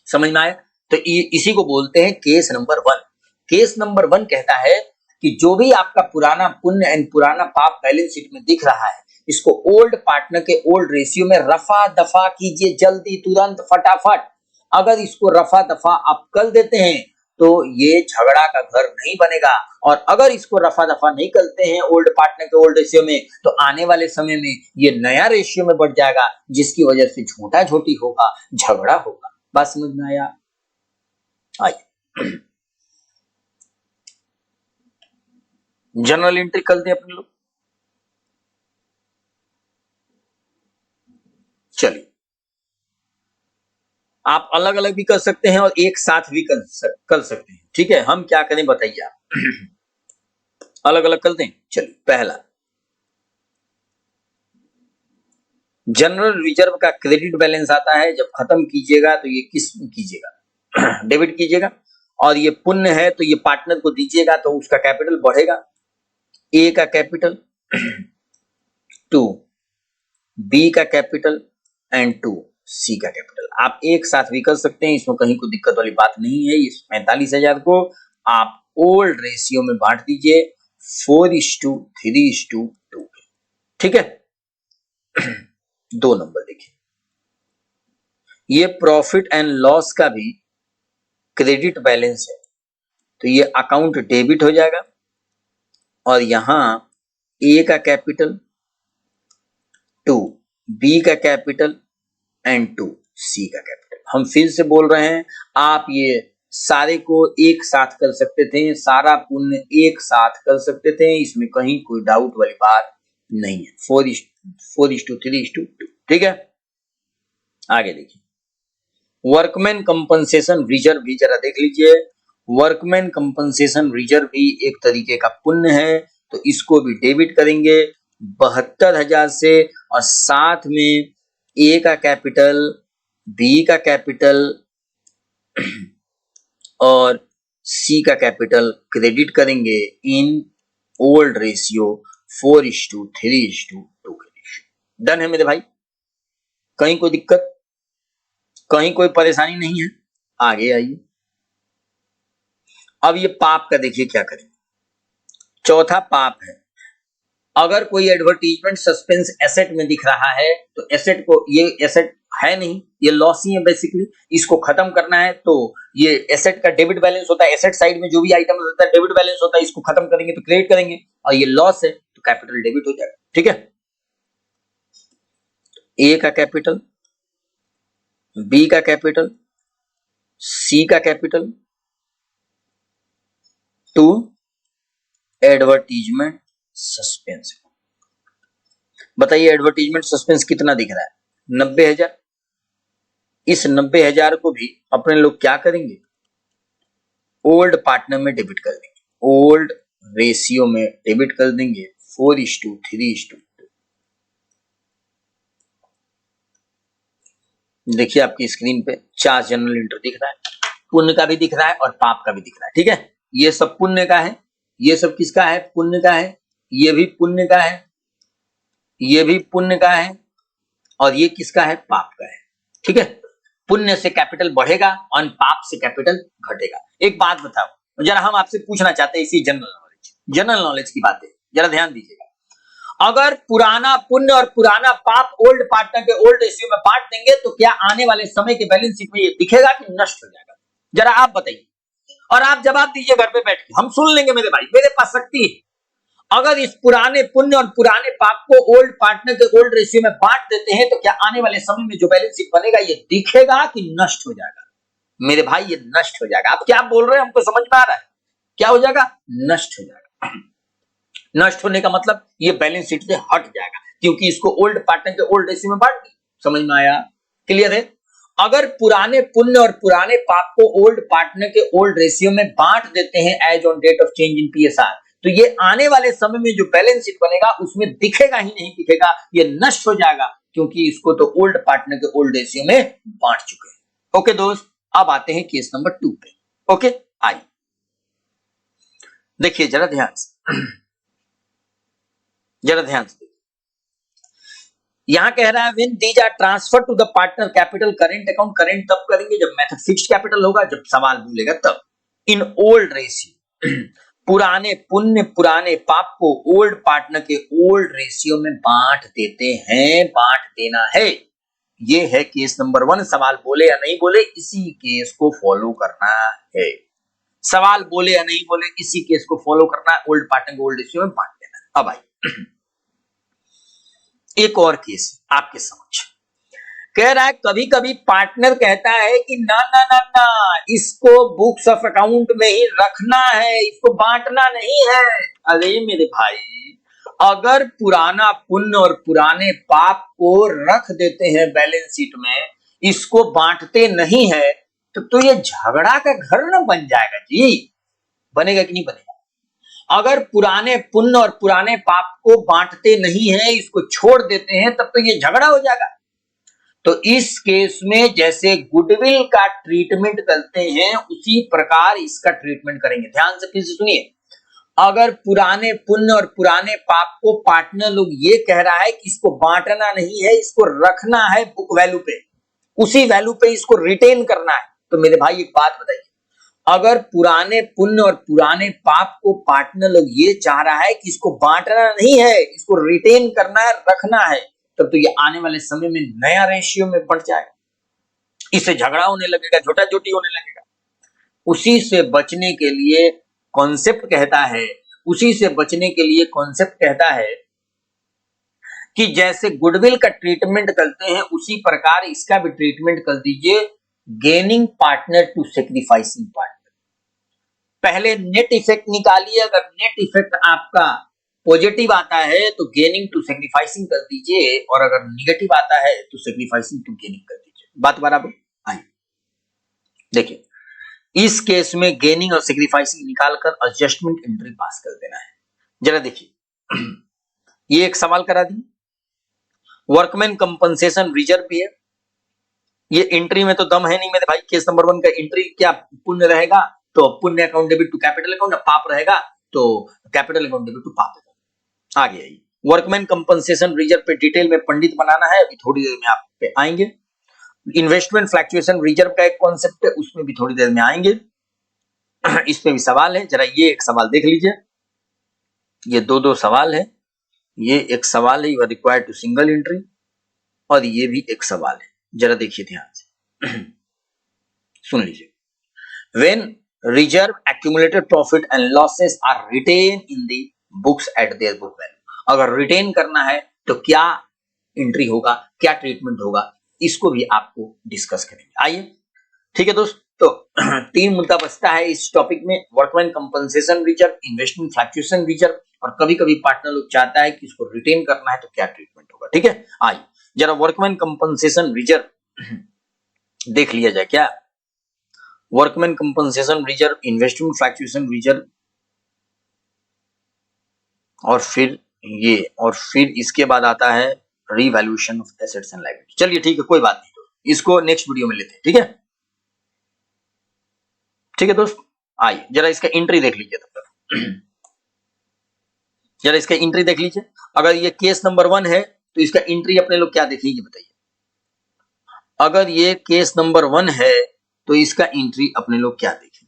समझ में आया? तो इसी को बोलते हैं केस नंबर 1। केस नंबर 1 कहता है कि जो भी आपका पुराना पुण्य एंड पुराना पाप बैलेंस शीट में दिख रहा है, इसको ओल्ड पार्टनर के ओल्ड रेशियो में रफा दफा कीजिए, जल्दी, तुरंत, फटाफट। अगर इसको रफा दफा आप कर देते हैं तो ये झगड़ा का घर नहीं बनेगा, और अगर इसको रफा दफा नहीं करते हैं ओल्ड पार्टनर के ओल्ड रेशियो में तो आने वाले समय में ये नया रेशियो में बढ़ जाएगा, जिसकी वजह से झूठा झोटी होगा, झगड़ा होगा। बात समझ में आया? आइए जनरल एंट्री कर दें अपने लोग। चलिए, आप अलग अलग भी कर सकते हैं और एक साथ भी कर सकते हैं। ठीक है, हम क्या करें बताइए आप? अलग अलग कर दें। चलिए, पहला जनरल रिजर्व का क्रेडिट बैलेंस आता है। जब खत्म कीजिएगा तो ये किस कीजिएगा? डेबिट कीजिएगा। और ये पुण्य है तो ये पार्टनर को दीजिएगा तो उसका कैपिटल बढ़ेगा। ए का कैपिटल, 2 बी का कैपिटल एंड 2 सी का कैपिटल। आप एक साथ भी कर सकते हैं, इसमें कहीं कोई दिक्कत वाली बात नहीं है। इस 45,000 को आप ओल्ड रेशियो में बांट दीजिए 4:3:2। ठीक है? 2 नंबर देखिए, ये प्रॉफिट एंड लॉस का भी क्रेडिट बैलेंस है, तो ये अकाउंट डेबिट हो जाएगा। और यहां ए का कैपिटल, 2 बी का कैपिटल एंड 2 सी का कैपिटल। हम फिर से बोल रहे हैं, आप ये सारे को एक साथ कर सकते थे, सारा पुण्य एक साथ कर सकते थे, इसमें कहीं कोई डाउट वाली बात नहीं है। 4:3:2। ठीक है? आगे देखिए, वर्कमैन कंपनसेशन रिजर्व भी जरा देख लीजिए। वर्कमैन कंपनसेशन रिजर्व भी एक तरीके का पुण्य है, तो इसको भी डेबिट करेंगे 72,000 से, और साथ में ए का कैपिटल, बी का कैपिटल और सी का कैपिटल क्रेडिट करेंगे इन ओल्ड रेशियो 4:3:2 के रेशियो। डन है मेरे भाई? कहीं कोई दिक्कत, कहीं कोई परेशानी नहीं है? आगे आइए, अब ये पाप का देखिए क्या करेंगे। चौथा पाप है, अगर कोई एडवर्टीजमेंट सस्पेंस एसेट में दिख रहा है तो एसेट को, ये एसेट है नहीं, ये लॉस ही है बेसिकली, इसको खत्म करना है। तो ये एसेट का डेबिट बैलेंस होता है, एसेट साइड में जो भी आइटम होता है डेबिट बैलेंस होता है, इसको खत्म करेंगे तो क्रेडिट करेंगे, और ये लॉस है तो कैपिटल डेबिट हो जाएगा। ठीक है? ए का कैपिटल, बी का कैपिटल, सी का कैपिटल, 2 एडवर्टीजमेंट सस्पेंस। बताइए एडवर्टीजमेंट सस्पेंस कितना दिख रहा है? 90,000। इस 90,000 को भी अपने लोग क्या करेंगे? ओल्ड पार्टनर में डेबिट कर देंगे, ओल्ड रेशियो में डेबिट कर देंगे 4:3:2। देखिए आपकी स्क्रीन पे 4 जनरल एंट्री दिख रहा है, पुण्य का भी दिख रहा है और पाप का भी दिख रहा है। ठीक है? ये सब पुण्य का है, ये सब किसका है? पुण्य का है। ये भी पुण्य का है, ये भी पुण्य का है, और ये किसका है? पाप का है। ठीक है? पुण्य से कैपिटल बढ़ेगा और पाप से कैपिटल घटेगा। एक बात बताओ जरा, हम आपसे पूछना चाहते हैं इसी जनरल नॉलेज की बातें, जरा ध्यान दीजिएगा। अगर पुराना पुण्य और पुराना पाप ओल्ड पार्टनर के ओल्ड रेशियो में बांट देंगे तो क्या आने वाले समय के बैलेंस शीट में ये दिखेगा कि नष्ट हो जाएगा? जरा आप बताइए, और आप जवाब दीजिए घर पे बैठ के, हम सुन लेंगे मेरे भाई, मेरे पास शक्ति है। अगर इस पुराने पुण्य और पुराने पाप को ओल्ड पार्टनर के ओल्ड रेशियो में बांट देते हैं तो क्या आने वाले समय में जो बैलेंस शीट बनेगा ये दिखेगा कि नष्ट हो जाएगा? मेरे भाई ये नष्ट हो जाएगा। आप क्या बोल रहे हैं हमको समझ में आ रहा है? क्या हो जाएगा? नष्ट हो जाएगा। नष्ट होने का मतलब ये बैलेंस शीट से हट जाएगा क्योंकि इसको ओल्ड पार्टनर के ओल्ड रेशियो में बांट दिया। समझ में आया? क्लियर है? अगर पुराने पुण्य और पुराने पाप को ओल्ड पार्टनर के ओल्ड रेशियो में बांट देते हैं as on date of change in PSR, तो ये आने वाले समय में जो बैलेंस शीट बनेगा उसमें दिखेगा ही नहीं दिखेगा, ये नष्ट हो जाएगा क्योंकि इसको तो ओल्ड पार्टनर के ओल्ड रेशियो में बांट चुके हैं। ओके दोस्त, अब आते हैं केस नंबर 2 पे। ओके, आइए देखिए जरा ध्यान से, जरा ध्यान से। यहां कह रहा है when these are transfer to the partner capital current account, current तब करेंगे जब मेथड फिक्स्ड कैपिटल होगा, जब सवाल बोलेगा तब। इन ओल्ड रेशियो, पुराने पुण्य पुराने पाप को ओल्ड पार्टनर के ओल्ड रेशियो में बांट देते हैं, बांट देना है। ये है केस नंबर 1। सवाल बोले या नहीं बोले इसी केस को फॉलो करना है। सवाल बोले या नहीं बोले इसी केस को फॉलो करना है, ओल्ड पार्टनर को ओल्ड रेशियो में बांट देना। अब आई एक और केस आपके समझ। कह रहा है कभी कभी पार्टनर कहता है कि ना ना ना ना, इसको बुक्स ऑफ अकाउंट में ही रखना है, इसको बांटना नहीं है। अरे मेरे भाई, अगर पुराना पुण्य और पुराने पाप को रख देते हैं बैलेंस शीट में, इसको बांटते नहीं है, तो ये झगड़ा का घर ना बन जाएगा जी। बनेगा कि नहीं बनेगा? अगर पुराने पुण्य और पुराने पाप को बांटते नहीं है, इसको छोड़ देते हैं, तब तो ये झगड़ा हो जाएगा। तो इस केस में जैसे गुडविल का ट्रीटमेंट करते हैं उसी प्रकार इसका ट्रीटमेंट करेंगे। ध्यान से फिर से सुनिए। अगर पुराने पुण्य और पुराने पाप को पार्टनर लोग ये कह रहा है कि इसको बांटना नहीं है, इसको रखना है बुक वैल्यू पे, उसी वैल्यू पे इसको रिटेन करना है, तो मेरे भाई एक बात बताइए, अगर पुराने पुण्य और पुराने पाप को पार्टनर लोग ये चाह रहा है कि इसको बांटना नहीं है, इसको रिटेन करना है, रखना है, तब तो ये आने वाले समय में नया रेशियो में बढ़ जाएगा, इससे झगड़ा होने लगेगा, झोटा झोटी होने लगेगा। उसी से बचने के लिए कॉन्सेप्ट कहता है, उसी से बचने के लिए कॉन्सेप्ट कहता है कि जैसे गुडविल का ट्रीटमेंट करते हैं उसी प्रकार इसका भी ट्रीटमेंट कर दीजिए, gaining partner to sacrificing partner. पहले नेट इफेक्ट निकालिए, अगर नेट इफेक्ट आपका पॉजिटिव आता है तो गेनिंग टू सेक्रीफाइसिंग कर दीजिए, और अगर निगेटिव आता है तो सेक्रीफाइसिंग टू गेनिंग कर दीजिए। बात बराबर? आइए देखिए, इस केस में गेनिंग और सेक्रीफाइसिंग निकालकर एडजस्टमेंट एंट्री पास कर देना है। जरा देखिए, ये एक सवाल करा दी, वर्कमैन कंपनसेशन रिजर्व भी है, ये एंट्री में तो दम है नहीं मेरे भाई। केस नंबर 1 का एंट्री क्या पुण्य रहेगा तो पुण्य account debit to capital account, पाप रहेगा तो कैपिटल अकाउंट डेबिट टू पाप अकाउंट। आगे आइए, वर्कमैन कंपनसेशन रिजर्व पे डिटेल में पंडित बनाना है, अभी थोड़ी देर में आप पे आएंगे। इन्वेस्टमेंट फ्लक्चुएशन रिजर्व का एक कॉन्सेप्ट है, उसमें भी थोड़ी देर में आएंगे। इसमें भी सवाल है, जरा ये एक सवाल देख लीजिए, ये दो सवाल है, ये एक सवाल है, you are required to single entry, और ये भी एक सवाल है, जरा देखिए ध्यान से। सुन लीजिए, when reserve accumulated profit and losses are retained in the books at their book value, अगर रिटेन करना है तो क्या एंट्री होगा, क्या ट्रीटमेंट होगा, इसको भी आपको डिस्कस करेंगे। आइए ठीक है दोस्त, तो 3 मुद्दा बचता है इस टॉपिक में, workman compensation reserve, investment fluctuation reserve, और कभी कभी पार्टनर लोग चाहता है कि इसको रिटेन करना है तो क्या ट्रीटमेंट होगा। ठीक है, आइए जरा वर्कमैन कंपनसेशन रिजर्व देख लिया जाए। क्या workman compensation reserve, investment fluctuation reserve, और फिर ये, और फिर इसके बाद आता है revaluation of assets and liability. चलिए ठीक है, कोई बात नहीं, इसको नेक्स्ट वीडियो में लेते हैं। ठीक है, ठीक है दोस्त, आइए जरा इसका एंट्री देख लीजिए तब तक। जरा इसका एंट्री देख लीजिए, अगर ये केस नंबर 1 है तो इसका एंट्री अपने लोग क्या देख लीजिए बताइए। अगर ये केस नंबर 1 है तो इसका एंट्री अपने लोग क्या देखें।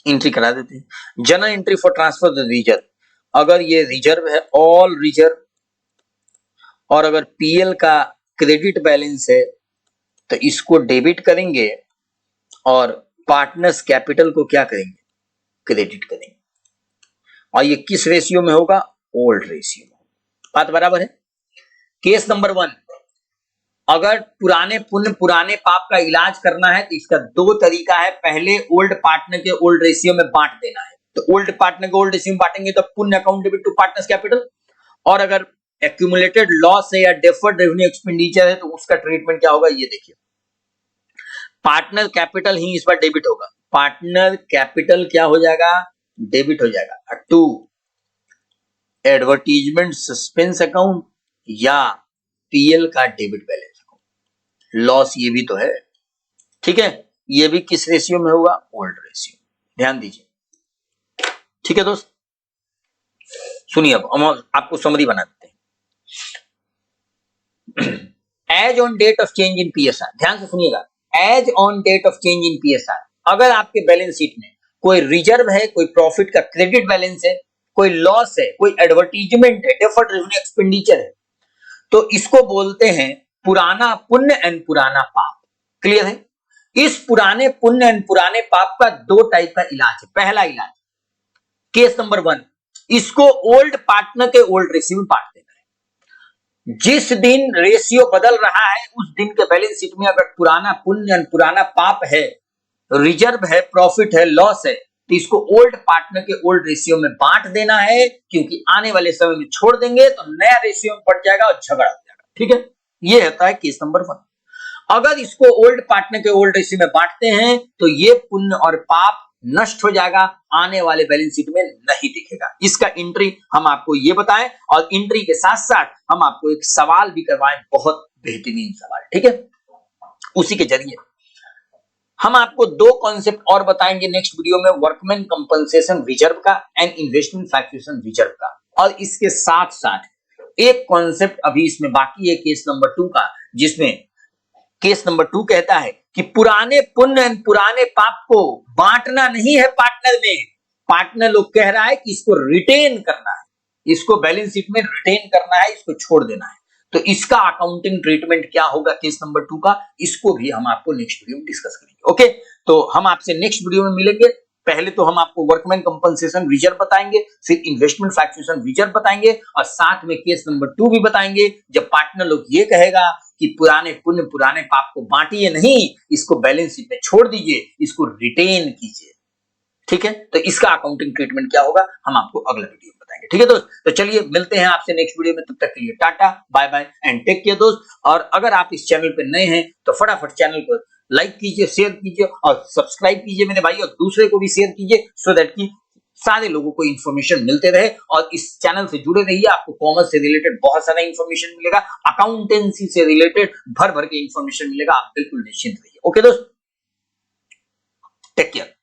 एंट्री करा देते हैं। General entry for transfer the reserve, अगर ये रिजर्व है, ऑल रिजर्व, और अगर पीएल का क्रेडिट बैलेंस है तो इसको डेबिट करेंगे, और पार्टनर्स कैपिटल को क्या करेंगे, क्रेडिट करेंगे। और ये किस रेशियो में होगा, ओल्ड रेशियो में। बात बराबर है। केस नंबर 1, अगर पुराने पुण्य पुराने पाप का इलाज करना है तो इसका 2 तरीका है। पहले ओल्ड पार्टनर के ओल्ड रेशियो में बांट देना है, तो ओल्ड पार्टनर को ओल्ड रेशियो में बांटेंगे तो पुण्य account debit to partners capital. और अगर एक्यूमुलेटेड लॉस है या डेफर्ड रेवेन्यू एक्सपेंडिचर है तो उसका ट्रीटमेंट क्या होगा, ये देखिए। पार्टनर कैपिटल ही इस बार डेबिट होगा। पार्टनर कैपिटल क्या हो जाएगा, डेबिट हो जाएगा टू एडवर्टीजमेंट सस्पेंस अकाउंट या पीएल का डेबिट बैलेंस अकाउंट। लॉस ये भी तो है, ठीक है। ये भी किस रेशियो में होगा, ओल्ड रेशियो। ध्यान दीजिए, ठीक है दोस्त। सुनिए, अब हम आपको समरी बना देते हैं। As on date of change in PSR, ध्यान से सुनिएगा। As on date of change in PSR, अगर आपके बैलेंस शीट में कोई रिजर्व है, कोई प्रॉफिट का क्रेडिट बैलेंस है, कोई लॉस है, कोई एडवर्टीजमेंट है, डेफर्ड रेवेन्यू एक्सपेंडिचर है, तो इसको बोलते हैं पुराना पुण्य एंड पुराना पाप। क्लियर है। इस पुराने पुण्य एंड पुराने पाप का 2 टाइप का इलाज है। पहला इलाज, केस नंबर 1, इसको ओल्ड पार्टनर के ओल्ड रेशियो में बांट देना है। जिस दिन रेशियो बदल रहा है उस दिन के बैलेंस शीट में अगर पुराना पुण्य एंड पुराना पाप है, रिजर्व है, प्रॉफिट है, लॉस है, तो इसको ओल्ड पार्टनर के ओल्ड रेशियो में बांट देना है, क्योंकि आने वाले समय में छोड़ देंगे तो नया रेशियो में बढ़ जाएगा और झगड़ा हो जाएगा। ठीक है, ये होता है केस नंबर 1। अगर इसको ओल्ड पार्टनर के ओल्ड रेशियो में बांटते हैं तो ये पुण्य और पाप नष्ट हो जाएगा, आने वाले बैलेंस शीट में नहीं दिखेगा। इसका एंट्री हम आपको ये बताएं और एंट्री के साथ साथ हम आपको एक सवाल भी करवाएं, बहुत बेहतरीन सवाल। ठीक है, उसी के जरिए हम आपको 2 कॉन्सेप्ट और बताएंगे नेक्स्ट वीडियो में, वर्कमैन कंपनसेशन रिजर्व का एंड इन्वेस्टमेंट फ्लक्चुएशन रिजर्व का। और इसके साथ साथ एक कॉन्सेप्ट अभी इसमें बाकी है केस नंबर 2 का, जिसमें केस नंबर 2 कहता है कि पुराने पुण्य एंड पुराने पाप को बांटना नहीं है पार्टनर में। पार्टनर लोग कह रहा है कि इसको रिटेन करना है, इसको बैलेंस शीट में रिटेन करना है, इसको छोड़ देना है। तो इसका अकाउंटिंग ट्रीटमेंट क्या होगा केस नंबर 2 का, इसको भी हम आपको नेक्स्ट वीडियो में डिस्कस करेंगे। ओके, तो हम आपसे नेक्स्ट वीडियो में मिलेंगे। पहले तो हम आपको वर्कमैन कंपनसेशन रिजर्व बताएंगे, फिर इन्वेस्टमेंट फ्लक्चुएशन रिजर्व बताएंगे और साथ में केस नंबर 2 भी बताएंगे, जब पार्टनर लोग ये कहेगा कि पुराने पुण्य पुराने पाप को बांटिए नहीं, इसको बैलेंस शीट में छोड़ दीजिए, इसको रिटेन कीजिए। ठीक है, तो इसका अकाउंटिंग ट्रीटमेंट क्या होगा हम आपको अगला वीडियो में बताएंगे। ठीक है दोस्त, तो चलिए मिलते हैं आपसे नेक्स्ट वीडियो में, तब तक के लिए tata bye bye and take care दोस्त। और अगर आप इस चैनल पे नए हैं तो फटाफट चैनल को लाइक कीजिए, शेयर कीजिए और सब्सक्राइब कीजिए मेरे भाई, और दूसरे को भी शेयर कीजिए, सो दैट कि सारे लोगों को इंफॉर्मेशन मिलते रहे। और इस चैनल से जुड़े रहिए, आपको कॉमर्स से रिलेटेड बहुत सारा इंफॉर्मेशन मिलेगा, अकाउंटेंसी से रिलेटेड भर भर के इंफॉर्मेशन मिलेगा, आप बिल्कुल निश्चिंत रहिए। ओके दोस्त, टेक केयर।